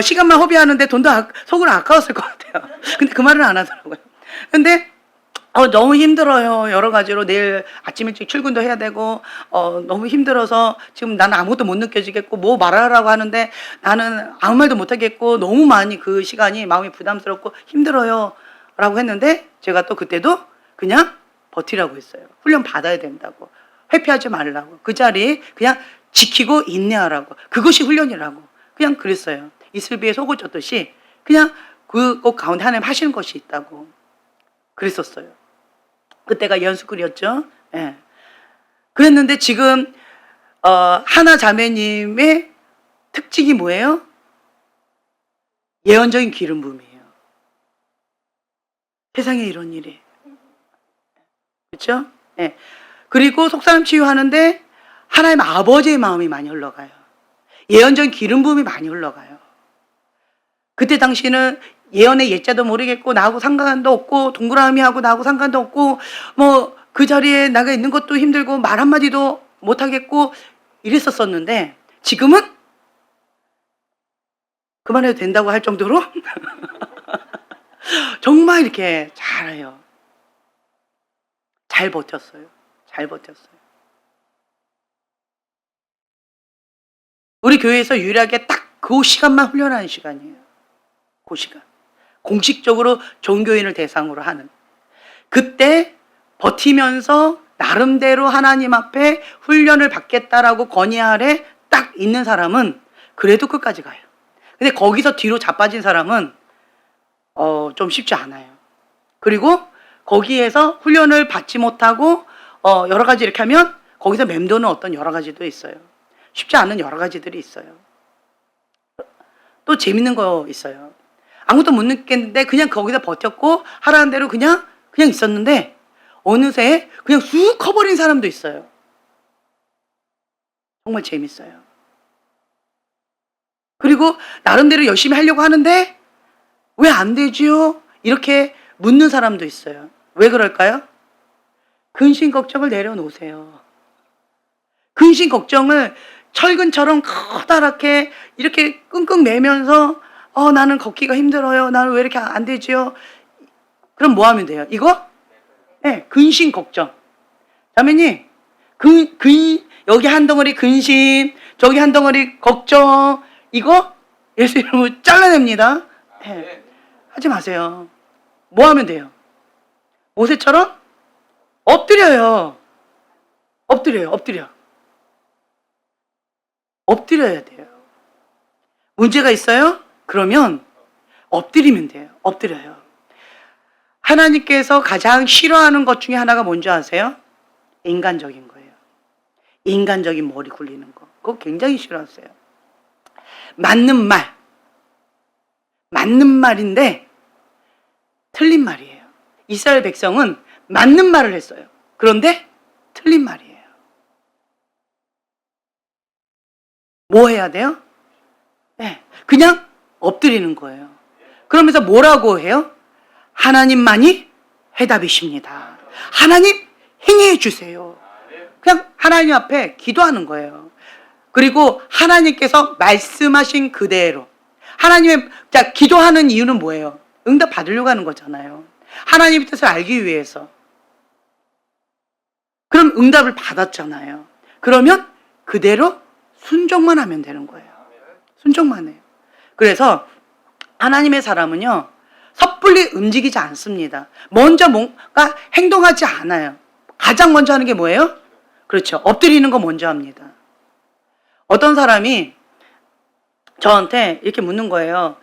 시간만 허비하는데 돈도 속으로 아까웠을 것 같아요. 근데 그 말은 안 하더라고요. 근데 너무 힘들어요. 여러 가지로 내일 아침 일찍 출근도 해야 되고 너무 힘들어서 지금 나는 아무것도 못 느껴지겠고 뭐 말하라고 하는데 나는 아무 말도 못 하겠고 너무 많이 그 시간이 마음이 부담스럽고 힘들어요. 라고 했는데 제가 또 그때도 그냥 버티라고 했어요. 훈련 받아야 된다고. 회피하지 말라고. 그 자리 그냥 지키고 인내하라고. 그것이 훈련이라고. 그냥 그랬어요. 이슬비에 속을 젖듯이 그냥 그것 가운데 하나님 하시는 것이 있다고. 그랬었어요. 그때가 연수글이었죠. 예. 그랬는데 지금 하나 자매님의 특징이 뭐예요? 예언적인 기름 부음이에요. 세상에 이런 일이. 그렇죠? 예. 그리고 속사람 치유하는데 하나님 아버지의 마음이 많이 흘러가요. 예언적인 기름 부음이 많이 흘러가요. 그때 당시는 예언의 예자도 모르겠고 나하고 상관도 없고 동그라미하고 나하고 상관도 없고 뭐 그 자리에 나가 있는 것도 힘들고 말 한마디도 못하겠고 이랬었었는데 지금은 그만해도 된다고 할 정도로 정말 이렇게 잘해요. 잘 버텼어요. 잘 버텼어요. 우리 교회에서 유일하게 딱 그 시간만 훈련하는 시간이에요. 그 시간. 공식적으로 종교인을 대상으로 하는. 그때 버티면서 나름대로 하나님 앞에 훈련을 받겠다라고 건의 아래 딱 있는 사람은 그래도 끝까지 가요. 근데 거기서 뒤로 자빠진 사람은 좀 쉽지 않아요. 그리고 거기에서 훈련을 받지 못하고 여러 가지 이렇게 하면 거기서 맴도는 어떤 여러 가지도 있어요. 쉽지 않은 여러 가지들이 있어요. 또 재밌는 거 있어요. 아무것도 못 느꼈는데 그냥 거기서 버텼고 하라는 대로 그냥 있었는데 어느새 그냥 쑥 커버린 사람도 있어요. 정말 재밌어요. 그리고 나름대로 열심히 하려고 하는데 왜 안 되지요? 이렇게 묻는 사람도 있어요. 왜 그럴까요? 근심 걱정을 내려놓으세요. 근심 걱정을 철근처럼 커다랗게 이렇게 끙끙 매면서 나는 걷기가 힘들어요. 나는 왜 이렇게 안 되지요? 그럼 뭐 하면 돼요? 이거? 네, 근심 걱정. 자매님, 여기 한 덩어리 근심, 저기 한 덩어리 걱정, 이거 예수 이름으로 잘라냅니다. 네, 하지 마세요. 뭐 하면 돼요? 모세처럼 엎드려요. 엎드려야 돼요. 문제가 있어요? 그러면 엎드리면 돼요. 엎드려요. 하나님께서 가장 싫어하는 것 중에 하나가 뭔지 아세요? 인간적인 거예요. 인간적인 머리 굴리는 거. 그거 굉장히 싫어하세요. 맞는 말인데 틀린 말이에요. 이스라엘 백성은 맞는 말을 했어요. 그런데 틀린 말이에요. 뭐 해야 돼요? 네, 그냥 엎드리는 거예요. 그러면서 뭐라고 해요? 하나님만이 해답이십니다. 하나님 행해 주세요. 그냥 하나님 앞에 기도하는 거예요. 그리고 하나님께서 말씀하신 그대로 자, 기도하는 이유는 뭐예요? 응답 받으려고 하는 거잖아요. 하나님의 뜻을 알기 위해서. 그럼 응답을 받았잖아요. 그러면 그대로 순종만 하면 되는 거예요. 순종만 해요. 그래서 하나님의 사람은요, 섣불리 움직이지 않습니다. 먼저 뭔가 행동하지 않아요. 가장 먼저 하는 게 뭐예요? 그렇죠. 엎드리는 거 먼저 합니다. 어떤 사람이 저한테 이렇게 묻는 거예요.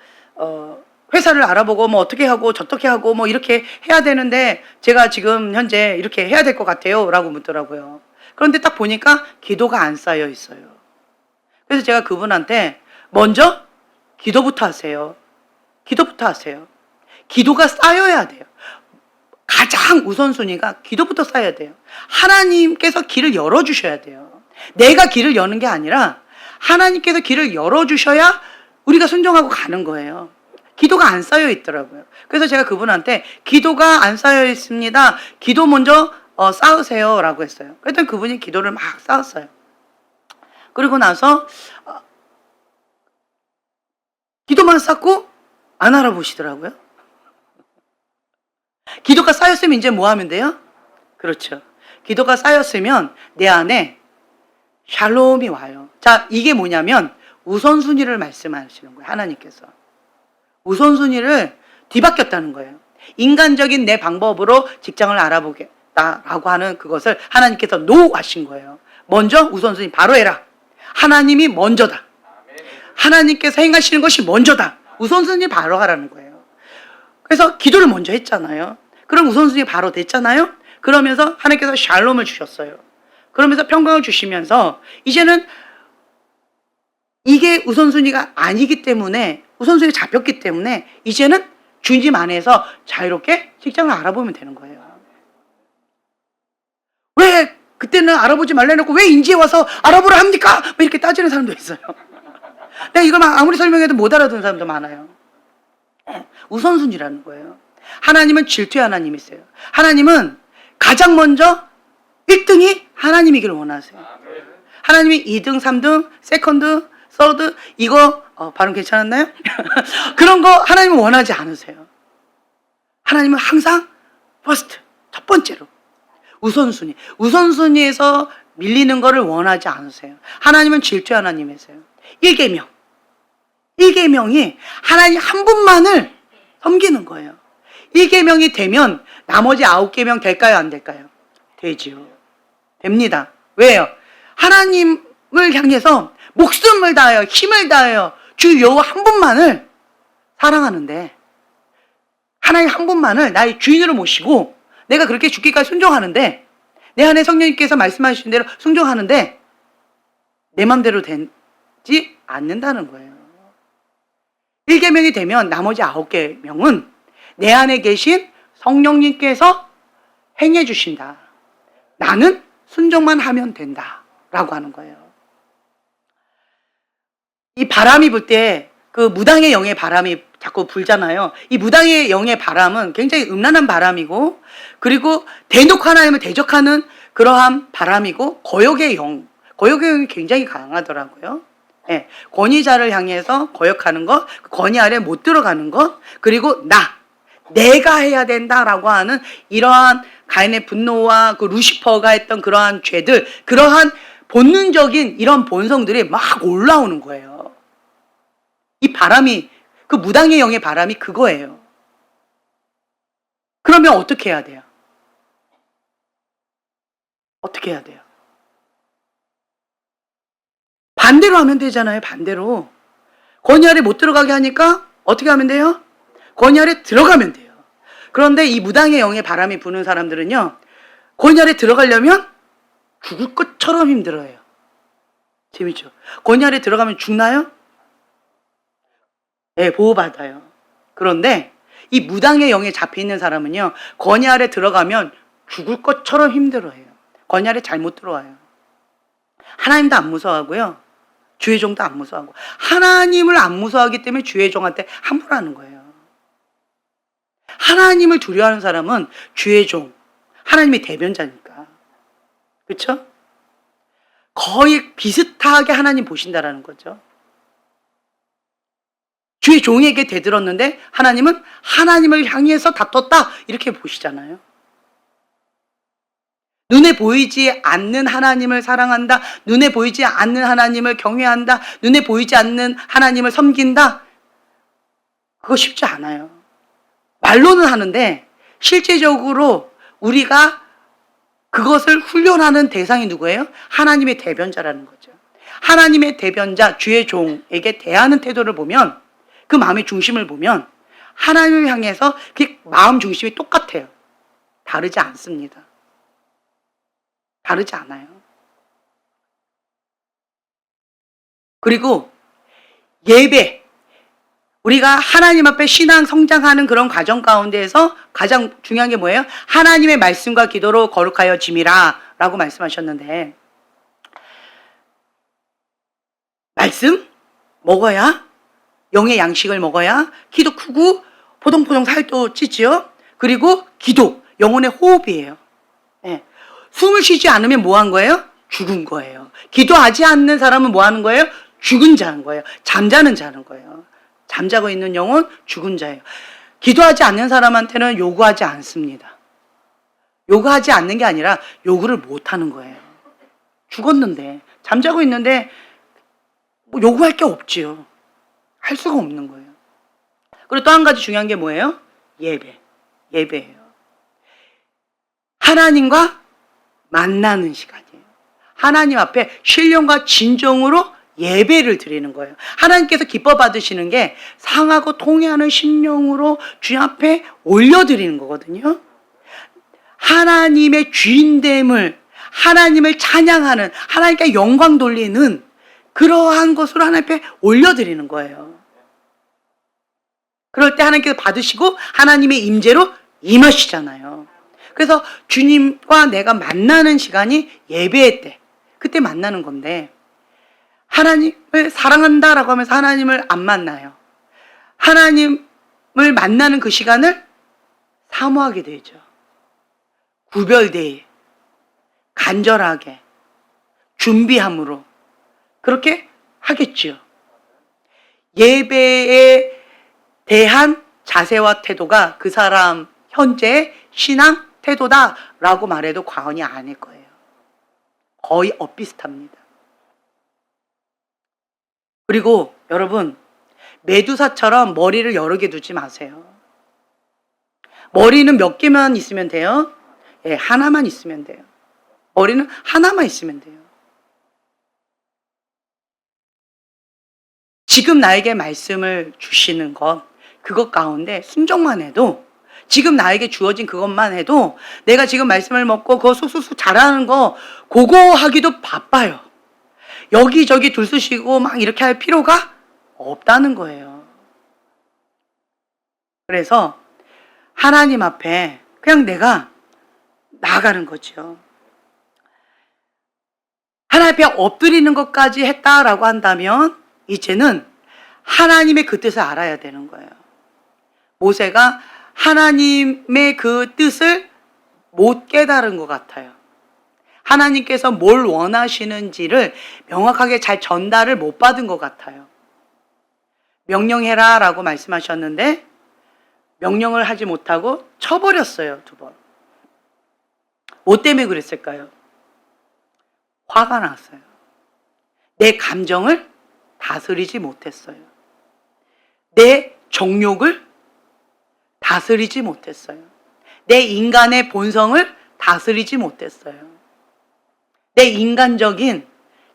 회사를 알아보고 뭐 어떻게 하고 저떻게 하고 뭐 이렇게 해야 되는데 제가 지금 현재 이렇게 해야 될 것 같아요 라고 묻더라고요. 그런데 딱 보니까 기도가 안 쌓여 있어요. 그래서 제가 그분한테 먼저 기도부터 하세요. 기도부터 하세요. 기도가 쌓여야 돼요. 가장 우선순위가 기도부터 쌓여야 돼요. 하나님께서 길을 열어주셔야 돼요. 내가 길을 여는 게 아니라 하나님께서 길을 열어주셔야 우리가 순종하고 가는 거예요. 기도가 안 쌓여 있더라고요. 그래서 제가 그분한테 기도가 안 쌓여 있습니다. 기도 먼저 쌓으세요 라고 했어요. 그랬더니 그분이 기도를 막 쌓았어요. 그리고 나서 기도만 쌓고 안 알아보시더라고요. 기도가 쌓였으면 이제 뭐 하면 돼요? 그렇죠. 기도가 쌓였으면 내 안에 샬롬이 와요. 자, 이게 뭐냐면 우선순위를 말씀하시는 거예요. 하나님께서. 우선순위를 뒤바뀌었다는 거예요. 인간적인 내 방법으로 직장을 알아보겠다라고 하는 그것을 하나님께서 노 하신 거예요. 먼저 우선순위 바로 해라. 하나님이 먼저다. 하나님께서 행하시는 것이 먼저다. 우선순위 바로 하라는 거예요. 그래서 기도를 먼저 했잖아요. 그럼 우선순위 바로 됐잖아요. 그러면서 하나님께서 샬롬을 주셨어요. 그러면서 평강을 주시면서 이제는 이게 우선순위가 아니기 때문에 우선순위가 잡혔기 때문에 이제는 주님 안에서 자유롭게 직장을 알아보면 되는 거예요. 왜 그때는 알아보지 말라 해놓고 왜 인지에 와서 알아보라 합니까? 뭐 이렇게 따지는 사람도 있어요. 내가 이걸 아무리 설명해도 못 알아듣는 사람도 많아요. 우선순위라는 거예요. 하나님은 질투의 하나님이세요. 하나님은 가장 먼저 1등이 하나님이기를 원하세요. 하나님이 2등, 3등, 세컨드, 서드 이거 발음 괜찮았나요? 그런 거 하나님은 원하지 않으세요. 하나님은 항상 퍼스트, 첫 번째로 우선순위. 우선순위에서 밀리는 거를 원하지 않으세요. 하나님은 질투의 하나님이세요. 1계명이 하나님 한 분만을 섬기는 거예요. 1계명이 되면 나머지 9계명 될까요? 안 될까요? 되지요. 됩니다. 왜요? 하나님을 향해서 목숨을 다하여 힘을 다하여 주 여호와 한 분만을 사랑하는데, 하나님 한 분만을 나의 주인으로 모시고 내가 그렇게 죽기까지 순종하는데, 내 안에 성령님께서 말씀하신 대로 순종하는데 내 맘대로 되지 않는다는 거예요. 1계명이 되면 나머지 9계명은 내 안에 계신 성령님께서 행해 주신다. 나는 순종만 하면 된다 라고 하는 거예요. 이 바람이 불 때 그 무당의 영의 바람이 자꾸 불잖아요. 이 무당의 영의 바람은 굉장히 음란한 바람이고, 그리고 대놓고 하나님을 대적하는 그러한 바람이고, 거역의 영이 굉장히 강하더라고요. 예, 권위자를 향해서 거역하는 것, 권위 아래 못 들어가는 것, 그리고 내가 해야 된다라고 하는 이러한 가인의 분노와 그 루시퍼가 했던 그러한 죄들, 그러한 본능적인 이런 본성들이 막 올라오는 거예요. 이 바람이, 그 무당의 영의 바람이 그거예요. 그러면 어떻게 해야 돼요? 어떻게 해야 돼요? 반대로 하면 되잖아요. 반대로. 권위 아래 못 들어가게 하니까 어떻게 하면 돼요? 권위 아래 들어가면 돼요. 그런데 이 무당의 영의 바람이 부는 사람들은요, 권위 아래 들어가려면 죽을 것처럼 힘들어요. 재밌죠? 권위 아래 들어가면 죽나요? 네, 보호받아요. 그런데 이 무당의 영에 잡혀있는 사람은요, 권위 아래 들어가면 죽을 것처럼 힘들어해요. 권위 아래 잘못 들어와요. 하나님도 안 무서워하고요, 주의 종도 안 무서워하고, 하나님을 안 무서워하기 때문에 주의 종한테 함부로 하는 거예요. 하나님을 두려워하는 사람은 주의 종, 하나님의 대변자니까. 그렇죠? 거의 비슷하게 하나님 보신다라는 거죠. 주의 종에게 대들었는데 하나님은 하나님을 향해서 다퉜다 이렇게 보시잖아요. 눈에 보이지 않는 하나님을 사랑한다, 눈에 보이지 않는 하나님을 경외한다, 눈에 보이지 않는 하나님을 섬긴다, 그거 쉽지 않아요. 말로는 하는데 실제적으로 우리가 그것을 훈련하는 대상이 누구예요? 하나님의 대변자라는 거죠. 하나님의 대변자, 주의 종에게 대하는 태도를 보면, 그 마음의 중심을 보면 하나님을 향해서 그 마음 중심이 똑같아요. 다르지 않습니다. 다르지 않아요. 그리고 예배, 우리가 하나님 앞에 신앙 성장하는 그런 과정 가운데에서 가장 중요한 게 뭐예요? 하나님의 말씀과 기도로 거룩하여 짐이라 라고 말씀하셨는데, 말씀 먹어야, 영의 양식을 먹어야 키도 크고 포동포동 살도 찌지요. 그리고 기도, 영혼의 호흡이에요. 네. 숨을 쉬지 않으면 뭐 한 거예요? 죽은 거예요. 기도하지 않는 사람은 뭐 하는 거예요? 죽은 자인 거예요. 잠자는 자는 거예요. 잠자고 있는 영혼, 죽은 자예요. 기도하지 않는 사람한테는 요구하지 않습니다. 요구하지 않는 게 아니라 요구를 못 하는 거예요. 죽었는데, 잠자고 있는데 뭐 요구할 게 없지요. 할 수가 없는 거예요. 그리고 또 한 가지 중요한 게 뭐예요? 예배예요. 하나님과 만나는 시간이에요. 하나님 앞에 신령과 진정으로 예배를 드리는 거예요. 하나님께서 기뻐 받으시는 게 상하고 통회하는 심령으로 주님 앞에 올려드리는 거거든요. 하나님의 주인됨을, 하나님을 찬양하는, 하나님께 영광 돌리는 그러한 것으로 하나님 앞에 올려드리는 거예요. 그럴 때 하나님께서 받으시고 하나님의 임재로 임하시잖아요. 그래서 주님과 내가 만나는 시간이 예배의 때, 그때 만나는 건데, 하나님을 사랑한다라고 하면서 하나님을 안 만나요. 하나님을 만나는 그 시간을 사모하게 되죠. 구별되이, 간절하게, 준비함으로 그렇게 하겠지요. 예배에 대한 자세와 태도가 그 사람 현재의 신앙 태도다라고 말해도 과언이 아닐 거예요. 거의 엇비슷합니다. 그리고 여러분, 메두사처럼 머리를 여러 개 두지 마세요. 머리는 몇 개만 있으면 돼요? 예, 하나만 있으면 돼요. 머리는 하나만 있으면 돼요. 지금 나에게 말씀을 주시는 것, 그것 가운데 순종만 해도, 지금 나에게 주어진 그것만 해도 내가 지금 말씀을 먹고 그거 쑥쑥쑥 잘하는 거 그거 하기도 바빠요. 여기저기 둘쑤시고 막 이렇게 할 필요가 없다는 거예요. 그래서 하나님 앞에 그냥 내가 나아가는 거죠. 하나님 앞에 엎드리는 것까지 했다라고 한다면 이제는 하나님의 그 뜻을 알아야 되는 거예요. 모세가 하나님의 그 뜻을 못 깨달은 것 같아요. 하나님께서 뭘 원하시는지를 명확하게 잘 전달을 못 받은 것 같아요. 명령해라 라고 말씀하셨는데 명령을 하지 못하고 쳐버렸어요, 2번. 뭐 때문에 그랬을까요? 화가 났어요. 내 감정을 다스리지 못했어요. 내 정욕을 다스리지 못했어요. 내 인간의 본성을 다스리지 못했어요. 내 인간적인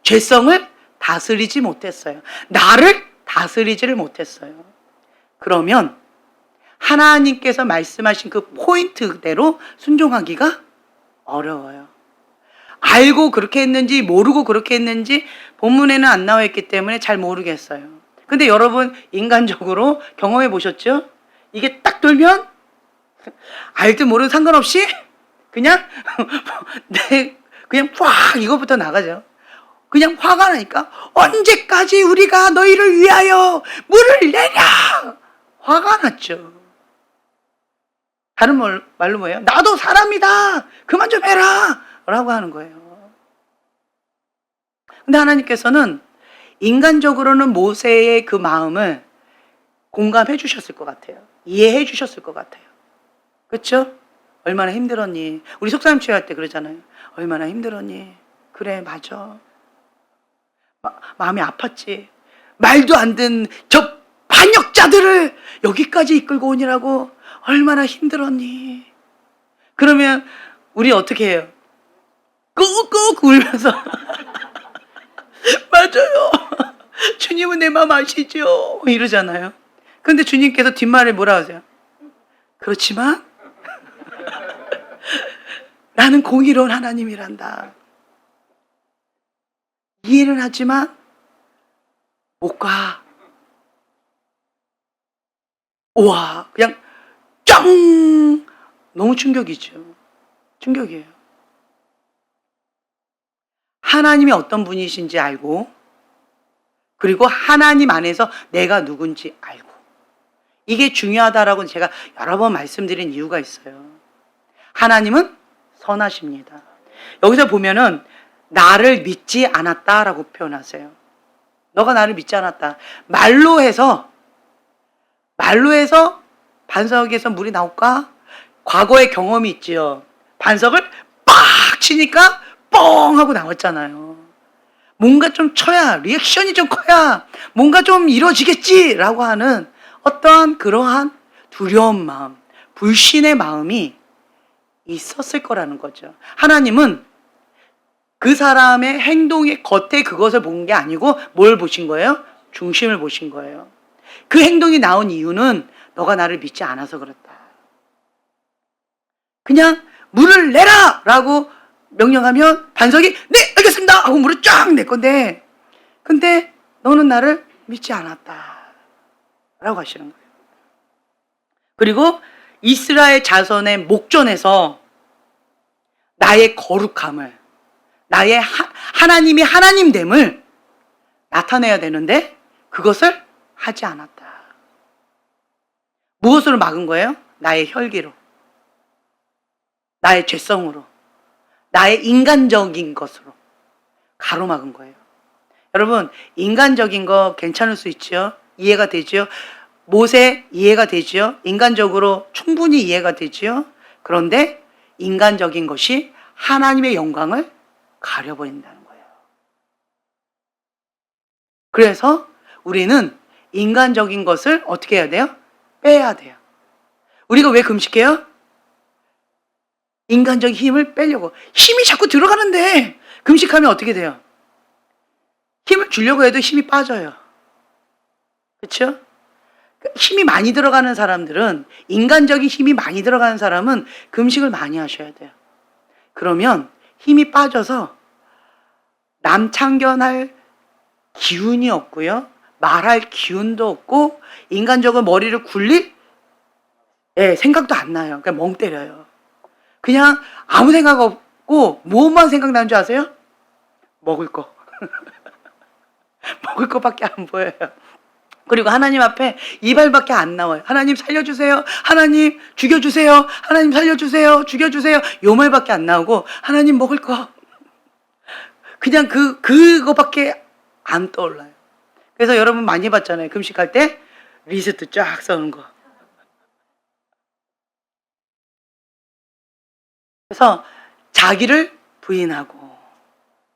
죄성을 다스리지 못했어요. 나를 다스리지를 못했어요. 그러면 하나님께서 말씀하신 그 포인트대로 순종하기가 어려워요. 알고 그렇게 했는지 모르고 그렇게 했는지 본문에는 안 나와 있기 때문에 잘 모르겠어요. 근데 여러분 인간적으로 경험해 보셨죠? 이게 딱 돌면 알든 모르든 상관없이 그냥 그냥 팍 이거부터 나가죠. 그냥 화가 나니까 언제까지 우리가 너희를 위하여 물을 내냐? 화가 났죠. 다른 말로 뭐예요? 나도 사람이다. 그만 좀 해라. 라고 하는 거예요. 근데 하나님께서는 인간적으로는 모세의 그 마음을 공감해 주셨을 것 같아요. 이해해 주셨을 것 같아요. 그렇죠? 얼마나 힘들었니? 우리 속사람 취할 때 그러잖아요. 얼마나 힘들었니? 그래, 맞아. 마음이 아팠지. 말도 안 듣는 저 반역자들을 여기까지 이끌고 오니라고 얼마나 힘들었니? 그러면 우리 어떻게 해요? 꾹꾹 울면서 맞아요. 주님은 내 마음 아시죠? 이러잖아요. 근데 주님께서 뒷말에 뭐라 하세요? 그렇지만 나는 공의로운 하나님이란다. 이해는 하지만 못 가. 우와, 그냥 짱! 너무 충격이죠. 충격이에요. 하나님이 어떤 분이신지 알고, 그리고 하나님 안에서 내가 누군지 알고, 이게 중요하다라고 제가 여러 번 말씀드린 이유가 있어요. 하나님은 선하십니다. 여기서 보면은 나를 믿지 않았다라고 표현하세요. 너가 나를 믿지 않았다. 말로 해서 반석에서 물이 나올까? 과거의 경험이 있지요. 반석을 빡 치니까 뻥 하고 나왔잖아요. 뭔가 좀 쳐야, 리액션이 좀 커야 뭔가 좀 이루어지겠지라고 하는 어떠한 그러한 두려운 마음, 불신의 마음이 있었을 거라는 거죠. 하나님은 그 사람의 행동의 겉에 그것을 본 게 아니고 뭘 보신 거예요? 중심을 보신 거예요. 그 행동이 나온 이유는 너가 나를 믿지 않아서 그렇다. 그냥 물을 내라! 라고 명령하면 반석이 네 알겠습니다! 하고 물을 쫙 낼 건데, 근데 너는 나를 믿지 않았다. 라고 하시는 거예요. 그리고 이스라엘 자손의 목전에서 나의 거룩함을, 나의 하나님이 하나님됨을 나타내야 되는데 그것을 하지 않았다. 무엇으로 막은 거예요? 나의 혈기로, 나의 죄성으로, 나의 인간적인 것으로 가로막은 거예요. 여러분, 인간적인 거 괜찮을 수 있죠? 이해가 되죠? 모세 이해가 되죠? 인간적으로 충분히 이해가 되죠? 그런데 인간적인 것이 하나님의 영광을 가려버린다는 거예요. 그래서 우리는 인간적인 것을 어떻게 해야 돼요? 빼야 돼요. 우리가 왜 금식해요? 인간적 힘을 빼려고. 힘이 자꾸 들어가는데 금식하면 어떻게 돼요? 힘을 주려고 해도 힘이 빠져요. 그렇죠? 힘이 많이 들어가는 사람들은, 인간적인 힘이 많이 들어가는 사람은 금식을 많이 하셔야 돼요. 그러면 힘이 빠져서 남창견할 기운이 없고요, 말할 기운도 없고, 인간적으로 머리를 굴릴 생각도 안 나요. 그냥 멍 때려요. 그냥 아무 생각 없고 무엇만 생각나는 줄 아세요? 먹을 거. 먹을 거밖에 안 보여요. 그리고 하나님 앞에 이발밖에 안 나와요. 하나님 살려주세요. 하나님 죽여주세요. 하나님 살려주세요. 죽여주세요. 요 말밖에 안 나오고, 하나님 먹을 거. 그냥 그거밖에 안 떠올라요. 그래서 여러분 많이 봤잖아요. 금식할 때 리스트 쫙 써는 거. 그래서 자기를 부인하고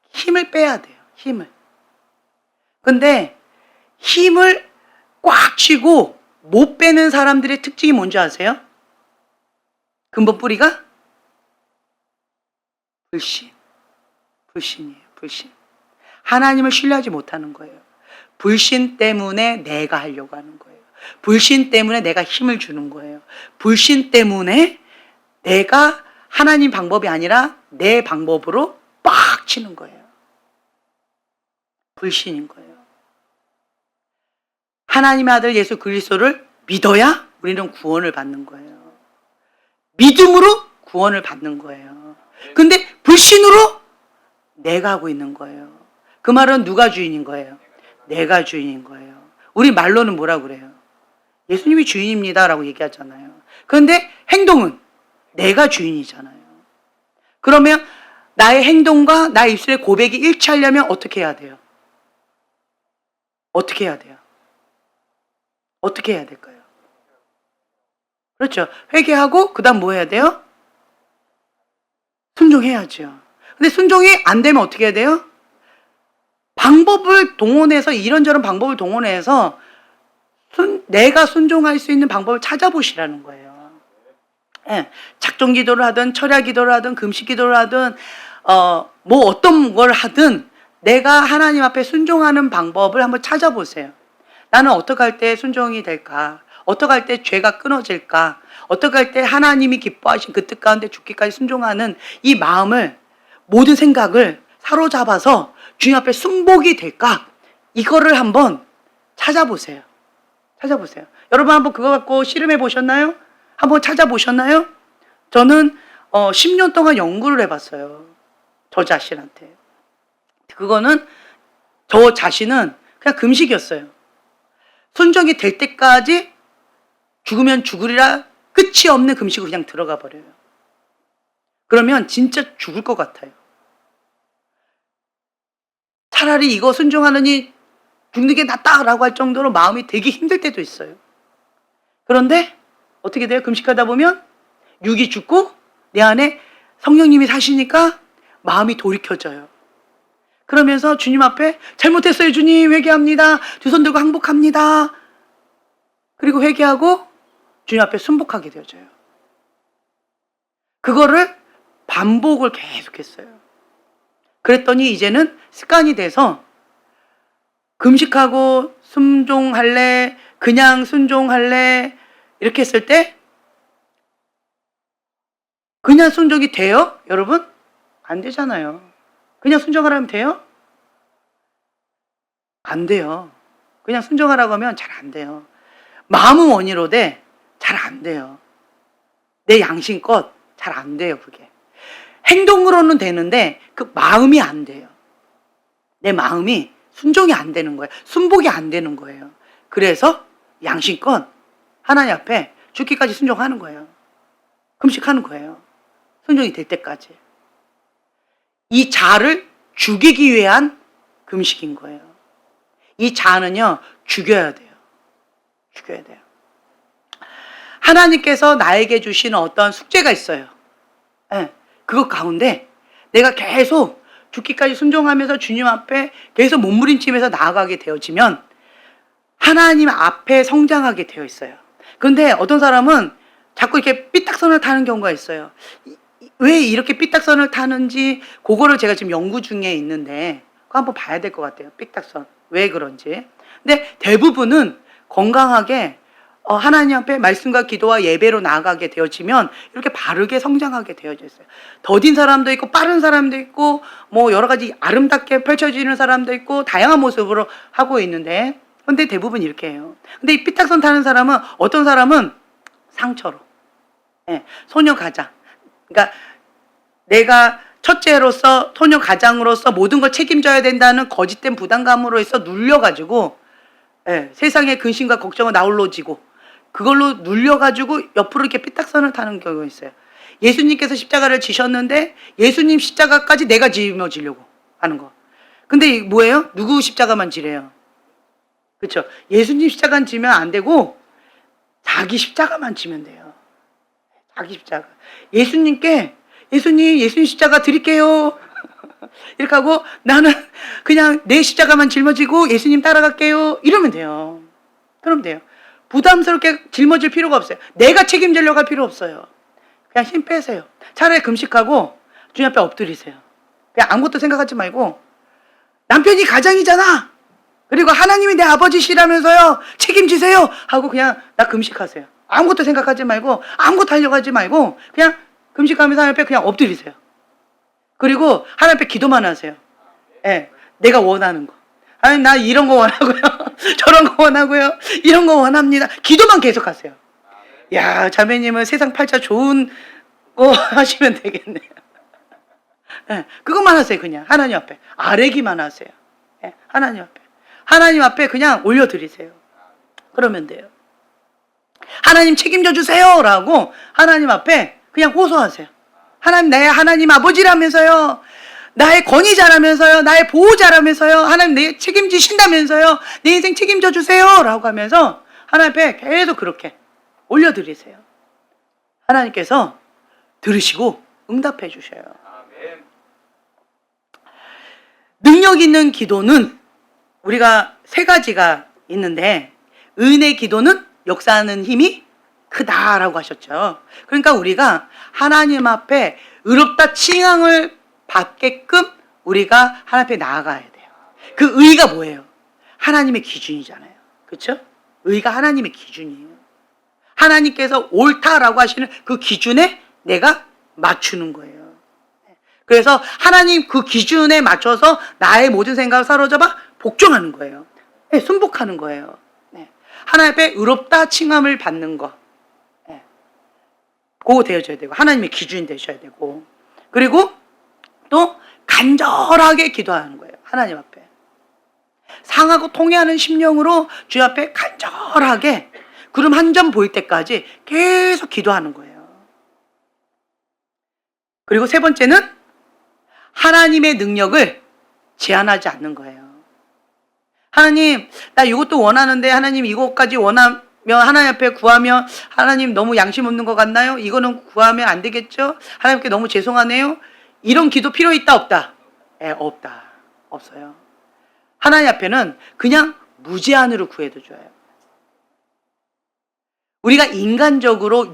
힘을 빼야 돼요. 힘을. 근데 힘을 꽉 쥐고 못 빼는 사람들의 특징이 뭔지 아세요? 근본 뿌리가 불신이에요. 불신. 하나님을 신뢰하지 못하는 거예요. 불신 때문에 내가 하려고 하는 거예요. 불신 때문에 내가 힘을 주는 거예요. 불신 때문에 내가 하나님 방법이 아니라 내 방법으로 빡 치는 거예요. 불신인 거예요. 하나님의 아들 예수 그리스도를 믿어야 우리는 구원을 받는 거예요. 믿음으로 구원을 받는 거예요. 근데 불신으로 내가 하고 있는 거예요. 그 말은 누가 주인인 거예요? 내가 주인인 거예요. 우리 말로는 뭐라고 그래요? 예수님이 주인입니다 라고 얘기하잖아요. 그런데 행동은 내가 주인이잖아요. 그러면 나의 행동과 나의 입술의 고백이 일치하려면 어떻게 해야 돼요? 어떻게 해야 돼요? 어떻게 해야 될까요? 그렇죠. 회개하고 그 다음 뭐 해야 돼요? 순종해야죠. 근데 순종이 안 되면 어떻게 해야 돼요? 방법을 동원해서, 이런저런 방법을 동원해서 내가 순종할 수 있는 방법을 찾아보시라는 거예요. 예, 작정 기도를 하든 철야 기도를 하든 금식 기도를 하든 뭐 어떤 걸 하든 내가 하나님 앞에 순종하는 방법을 한번 찾아보세요. 나는 어떻게 할 때 순종이 될까? 어떻게 할 때 죄가 끊어질까? 어떻게 할 때 하나님이 기뻐하신 그 뜻 가운데 죽기까지 순종하는 이 마음을, 모든 생각을 사로잡아서 주님 앞에 순복이 될까? 이거를 한번 찾아보세요. 찾아보세요. 여러분 한번 그거 갖고 씨름해 보셨나요? 한번 찾아보셨나요? 저는 10년 동안 연구를 해봤어요. 저 자신한테. 그거는 저 자신은 그냥 금식이었어요. 순종이 될 때까지 죽으면 죽으리라 끝이 없는 금식으로 그냥 들어가 버려요. 그러면 진짜 죽을 것 같아요. 차라리 이거 순종하느니 죽는 게 낫다라고 할 정도로 마음이 되게 힘들 때도 있어요. 그런데 어떻게 돼요? 금식하다 보면 육이 죽고 내 안에 성령님이 사시니까 마음이 돌이켜져요. 그러면서 주님 앞에 잘못했어요 주님 회개합니다. 두 손 들고 항복합니다. 그리고 회개하고 주님 앞에 순복하게 되어져요. 그거를 반복을 계속했어요. 그랬더니 이제는 습관이 돼서 금식하고 순종할래, 그냥 순종할래 이렇게 했을 때 그냥 순종이 돼요? 여러분? 안 되잖아요. 그냥 순종하라면 돼요? 안 돼요. 그냥 순종하라고 하면 잘 안 돼요. 마음은 원이로되 잘 안 돼요. 내 양심껏 잘 안 돼요, 그게. 행동으로는 되는데 그 마음이 안 돼요. 내 마음이 순종이 안 되는 거예요. 순복이 안 되는 거예요. 그래서 양심껏 하나님 앞에 죽기까지 순종하는 거예요. 금식하는 거예요. 순종이 될 때까지. 이 자를 죽이기 위한 금식인 거예요. 이 자는요, 죽여야 돼요. 죽여야 돼요. 하나님께서 나에게 주시는 어떤 숙제가 있어요. 네, 그것 가운데 내가 계속 죽기까지 순종하면서 주님 앞에 계속 몸부림치면서 나아가게 되어지면 하나님 앞에 성장하게 되어 있어요. 그런데 어떤 사람은 자꾸 이렇게 삐딱선을 타는 경우가 있어요. 왜 이렇게 삐딱선을 타는지 그거를 제가 지금 연구 중에 있는데 그거 한번 봐야 될 것 같아요. 삐딱선 왜 그런지. 근데 대부분은 건강하게 하나님 앞에 말씀과 기도와 예배로 나아가게 되어지면 이렇게 바르게 성장하게 되어져 있어요. 더딘 사람도 있고 빠른 사람도 있고 뭐 여러 가지 아름답게 펼쳐지는 사람도 있고 다양한 모습으로 하고 있는데 근데 대부분 이렇게 해요. 근데 이 삐딱선 타는 사람은 어떤 사람은 상처로 소녀 가장 그러니까 내가 첫째로서 소녀 가장으로서 모든 걸 책임져야 된다는 거짓된 부담감으로 해서 눌려가지고 세상의 근심과 걱정을 나홀로지고 그걸로 눌려가지고 옆으로 이렇게 삐딱선을 타는 경우가 있어요. 예수님께서 십자가를 지셨는데 예수님 십자가까지 내가 짊어지려고 하는 거. 근데 뭐예요? 누구 십자가만 지래요? 그렇죠? 예수님 십자가는 지면 안 되고 자기 십자가만 지면 돼요. 자기 십자가. 예수님께 예수님 십자가 드릴게요. 이렇게 하고 나는 그냥 내 십자가만 짊어지고 예수님 따라갈게요. 이러면 돼요. 그럼 돼요. 부담스럽게 짊어질 필요가 없어요. 내가 책임지려고 할 필요 없어요. 그냥 힘 빼세요. 차라리 금식하고 주님 앞에 엎드리세요. 그냥 아무것도 생각하지 말고 남편이 가장이잖아. 그리고 하나님이 내 아버지시라면서요. 책임지세요. 하고 그냥 나 금식하세요. 아무것도 생각하지 말고 아무것도 하려고 하지 말고 그냥 금식하면서 하나님 앞에 그냥 엎드리세요. 그리고 하나님 앞에 기도만 하세요. 내가 원하는 거. 아니 나 이런 거 원하고요. 저런 거 원하고요. 이런 거 원합니다. 기도만 계속하세요. 야 자매님은 세상 팔자 좋은 거 하시면 되겠네요. 그것만 하세요. 그냥 하나님 앞에 아뢰기만 하세요. 하나님 앞에 그냥 올려드리세요. 그러면 돼요. 하나님 책임져 주세요라고 하나님 앞에 그냥 호소하세요. 하나님 나의 하나님 아버지라면서요. 나의 권위자라면서요. 나의 보호자라면서요. 하나님 내 책임지신다면서요. 내 인생 책임져 주세요라고 하면서 하나님 앞에 계속 그렇게 올려드리세요. 하나님께서 들으시고 응답해 주셔요. 능력 있는 기도는 우리가 세 가지가 있는데 은혜 기도는 역사하는 힘이 크다라고 하셨죠. 그러니까 우리가 하나님 앞에 의롭다 칭함을 받게끔 우리가 하나님 앞에 나아가야 돼요. 그 의가 뭐예요? 하나님의 기준이잖아요. 그렇죠? 의가 하나님의 기준이에요. 하나님께서 옳다라고 하시는 그 기준에 내가 맞추는 거예요. 그래서 하나님 그 기준에 맞춰서 나의 모든 생각을 사로잡아 복종하는 거예요. 순복하는 거예요. 하나님 앞에 의롭다 칭함을 받는 거. 그거 되어져야 되고 하나님의 기준이 되셔야 되고 그리고 또 간절하게 기도하는 거예요. 하나님 앞에 상하고 통해하는 심령으로 주님 앞에 간절하게 구름 한 점 보일 때까지 계속 기도하는 거예요. 그리고 세 번째는 하나님의 능력을 제한하지 않는 거예요. 하나님 나 이것도 원하는데 하나님 이것까지 원하면 하나님 앞에 구하면 하나님 너무 양심 없는 것 같나요? 이거는 구하면 안 되겠죠? 하나님께 너무 죄송하네요. 이런 기도 필요 있다 없다? 없다. 없어요. 하나님 앞에는 그냥 무제한으로 구해도 줘요. 우리가 인간적으로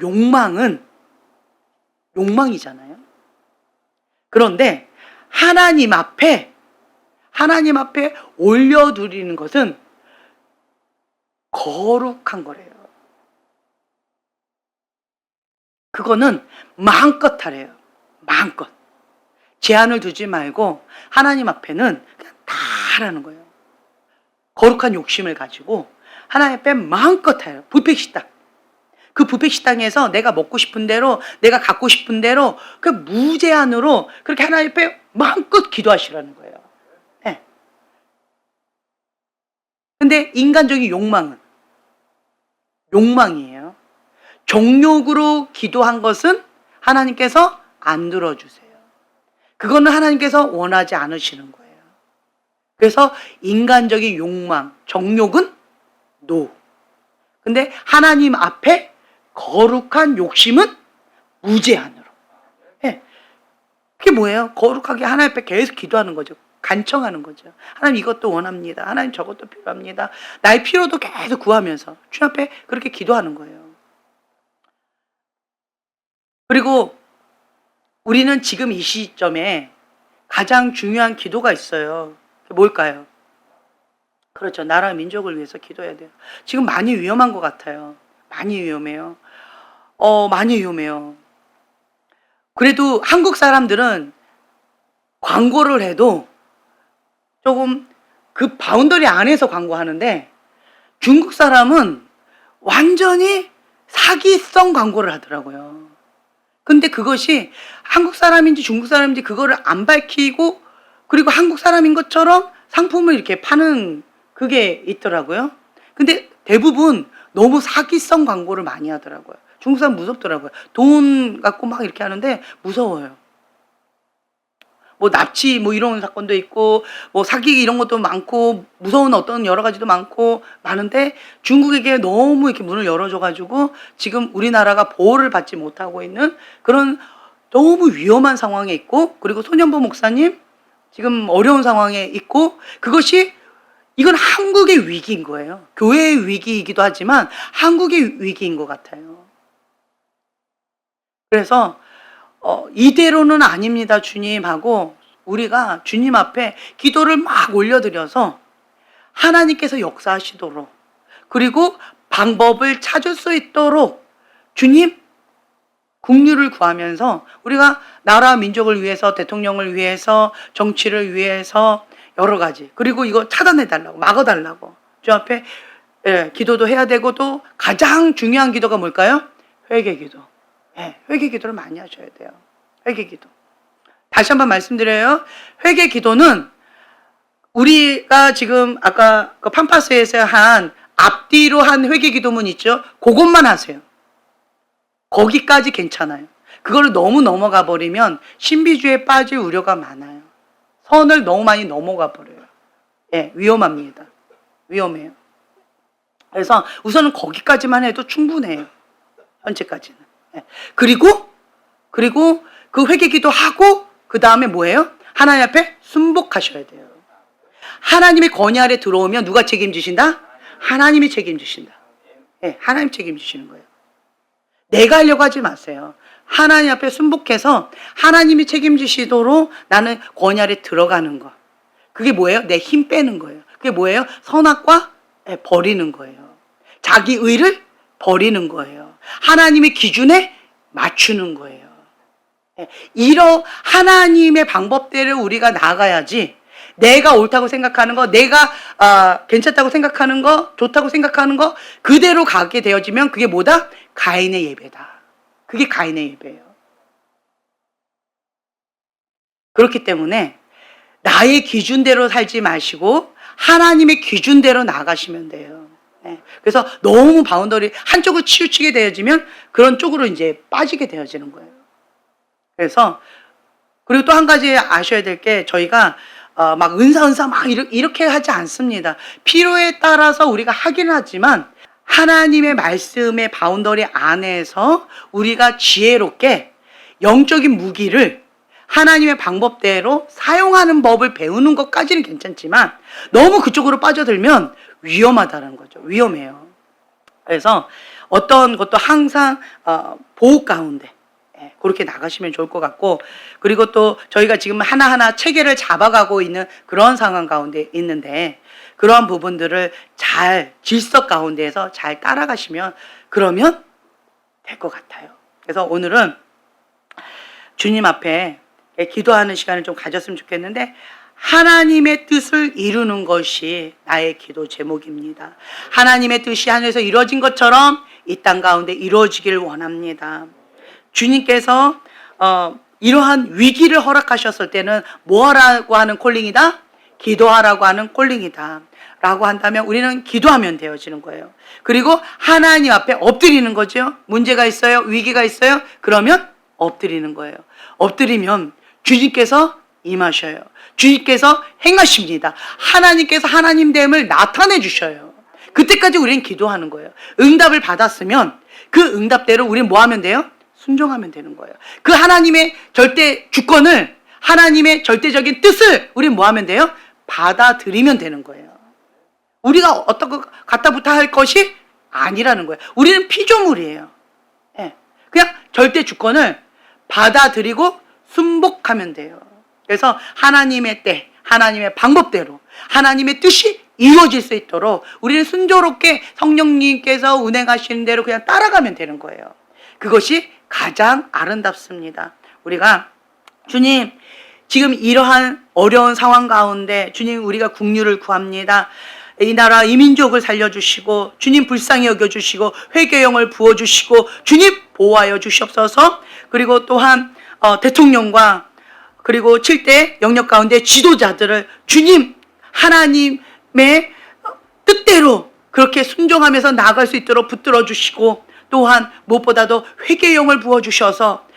욕망이잖아요. 그런데 하나님 앞에 올려드리는 것은 거룩한 거래요. 그거는 마음껏 하래요. 마음껏. 제한을 두지 말고 하나님 앞에는 그냥 다 하라는 거예요. 거룩한 욕심을 가지고 하나님 앞에 마음껏 해요. 뷔페식당. 그 뷔페식당에서 내가 먹고 싶은 대로 내가 갖고 싶은 대로 그 무제한으로 그렇게 하나님 앞에 마음껏 기도하시라는 거예요. 근데 인간적인 욕망이에요. 정욕으로 기도한 것은 하나님께서 안 들어주세요. 그거는 하나님께서 원하지 않으시는 거예요. 그래서 인간적인 욕망, 정욕은 노. 근데 하나님 앞에 거룩한 욕심은 무제한으로. 그게 뭐예요? 거룩하게 하나님 앞에 계속 기도하는 거죠. 간청하는 거죠. 하나님 이것도 원합니다. 하나님 저것도 필요합니다. 나의 필요도 계속 구하면서 주님 앞에 그렇게 기도하는 거예요. 그리고 우리는 지금 이 시점에 가장 중요한 기도가 있어요. 뭘까요? 그렇죠. 나라 민족을 위해서 기도해야 돼요. 지금 많이 위험한 것 같아요. 많이 위험해요. 많이 위험해요. 그래도 한국 사람들은 광고를 해도 조금 그 바운더리 안에서 광고하는데, 중국 사람은 완전히 사기성 광고를 하더라고요. 근데 그것이 한국 사람인지 중국 사람인지 그거를 안 밝히고, 그리고 한국 사람인 것처럼 상품을 이렇게 파는 그게 있더라고요. 근데 대부분 너무 사기성 광고를 많이 하더라고요. 중국 사람 무섭더라고요. 돈 갖고 막 이렇게 하는데 무서워요. 뭐 납치 뭐 이런 사건도 있고, 뭐 사기 이런 것도 많고, 무서운 어떤 여러 가지도 많은데, 중국에게 너무 이렇게 문을 열어줘가지고 지금 우리나라가 보호를 받지 못하고 있는 그런 너무 위험한 상황에 있고, 그리고 소년보 목사님 지금 어려운 상황에 있고, 이건 한국의 위기인 거예요. 교회의 위기이기도 하지만 한국의 위기인 것 같아요. 그래서 이대로는 아닙니다, 주님 하고 우리가 주님 앞에 기도를 막 올려드려서 하나님께서 역사하시도록, 그리고 방법을 찾을 수 있도록 주님 긍휼을 구하면서, 우리가 나라 민족을 위해서, 대통령을 위해서, 정치를 위해서 여러 가지, 그리고 이거 차단해달라고, 막아달라고 주 앞에 기도도 해야 되고, 또 가장 중요한 기도가 뭘까요? 회개기도. 회개기도를 많이 하셔야 돼요. 회개기도. 다시 한번 말씀드려요. 회개기도는 우리가 지금 아까 그 팜파스에서 한 앞뒤로 한 회개기도문 있죠? 그것만 하세요. 거기까지 괜찮아요. 그걸 너무 넘어가 버리면 신비주의에 빠질 우려가 많아요. 선을 너무 많이 넘어가 버려요. 위험합니다. 위험해요. 그래서 우선은 거기까지만 해도 충분해요. 현재까지는. 그리고 그 회개기도 하고, 그 다음에 뭐예요? 하나님 앞에 순복하셔야 돼요. 하나님의 권위 아래 들어오면 누가 책임지신다? 하나님이 책임지신다. 하나님 책임지시는 거예요. 내가 하려고 하지 마세요. 하나님 앞에 순복해서 하나님이 책임지시도록 나는 권위 아래 들어가는 거. 그게 뭐예요? 내 힘 빼는 거예요. 그게 뭐예요? 선악과 버리는 거예요. 자기 의를 버리는 거예요. 하나님의 기준에 맞추는 거예요. 이런 하나님의 방법대로 우리가 나가야지, 내가 옳다고 생각하는 거, 내가 괜찮다고 생각하는 거, 좋다고 생각하는 거 그대로 가게 되어지면 그게 뭐다? 가인의 예배다. 그게 가인의 예배예요. 그렇기 때문에 나의 기준대로 살지 마시고 하나님의 기준대로 나가시면 돼요. 그래서 너무 바운더리 한쪽을 치우치게 되어지면 그런 쪽으로 이제 빠지게 되어지는 거예요. 그래서, 그리고 또 한 가지 아셔야 될 게, 저희가 막 은사 막 이렇게 하지 않습니다. 필요에 따라서 우리가 하긴 하지만 하나님의 말씀의 바운더리 안에서 우리가 지혜롭게 영적인 무기를 하나님의 방법대로 사용하는 법을 배우는 것까지는 괜찮지만, 너무 그쪽으로 빠져들면 위험하다는 거죠. 위험해요. 그래서 어떤 것도 항상 보호 가운데 그렇게 나가시면 좋을 것 같고, 그리고 또 저희가 지금 하나하나 체계를 잡아가고 있는 그런 상황 가운데 있는데, 그러한 부분들을 잘 질서 가운데에서 잘 따라가시면 그러면 될 것 같아요. 그래서 오늘은 주님 앞에 기도하는 시간을 좀 가졌으면 좋겠는데, 하나님의 뜻을 이루는 것이 나의 기도 제목입니다. 하나님의 뜻이 하늘에서 이루어진 것처럼 이 땅 가운데 이루어지길 원합니다. 주님께서 이러한 위기를 허락하셨을 때는 뭐 하라고 하는 콜링이다? 기도하라고 하는 콜링이다 라고 한다면 우리는 기도하면 되어지는 거예요. 그리고 하나님 앞에 엎드리는 거죠. 문제가 있어요? 위기가 있어요? 그러면 엎드리는 거예요. 엎드리면 주님께서 임하셔요. 주님께서 행하십니다. 하나님께서 하나님됨을 나타내 주셔요. 그때까지 우리는 기도하는 거예요. 응답을 받았으면 그 응답대로 우리는 뭐 하면 돼요? 순종하면 되는 거예요. 그 하나님의 절대 주권을, 하나님의 절대적인 뜻을 우리는 뭐 하면 돼요? 받아들이면 되는 거예요. 우리가 어떤 거 갖다부터 할 것이 아니라는 거예요. 우리는 피조물이에요. 그냥 절대 주권을 받아들이고 순복하면 돼요. 그래서 하나님의 때, 하나님의 방법대로 하나님의 뜻이 이루어질 수 있도록 우리는 순조롭게 성령님께서 운행하시는 대로 그냥 따라가면 되는 거예요. 그것이 가장 아름답습니다. 우리가 주님, 지금 이러한 어려운 상황 가운데 주님, 우리가 국류를 구합니다. 이 나라 이 민족을 살려주시고 주님 불쌍히 여겨주시고 회개의 부어주시고 주님 보호하여 주시옵소서. 그리고 또한 대통령과 그리고 7대 영역 가운데 지도자들을 주님 하나님의 뜻대로 그렇게 순종하면서 나아갈 수 있도록 붙들어 주시고, 또한 무엇보다도 회개의 영을 부어주셔서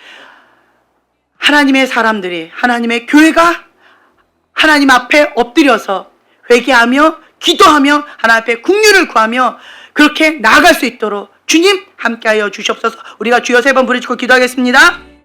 하나님의 사람들이, 하나님의 교회가 하나님 앞에 엎드려서 회개하며 기도하며 하나님 앞에 국류를 구하며 그렇게 나아갈 수 있도록 주님 함께하여 주시옵소서. 우리가 주여 3번 부르짖고 기도하겠습니다.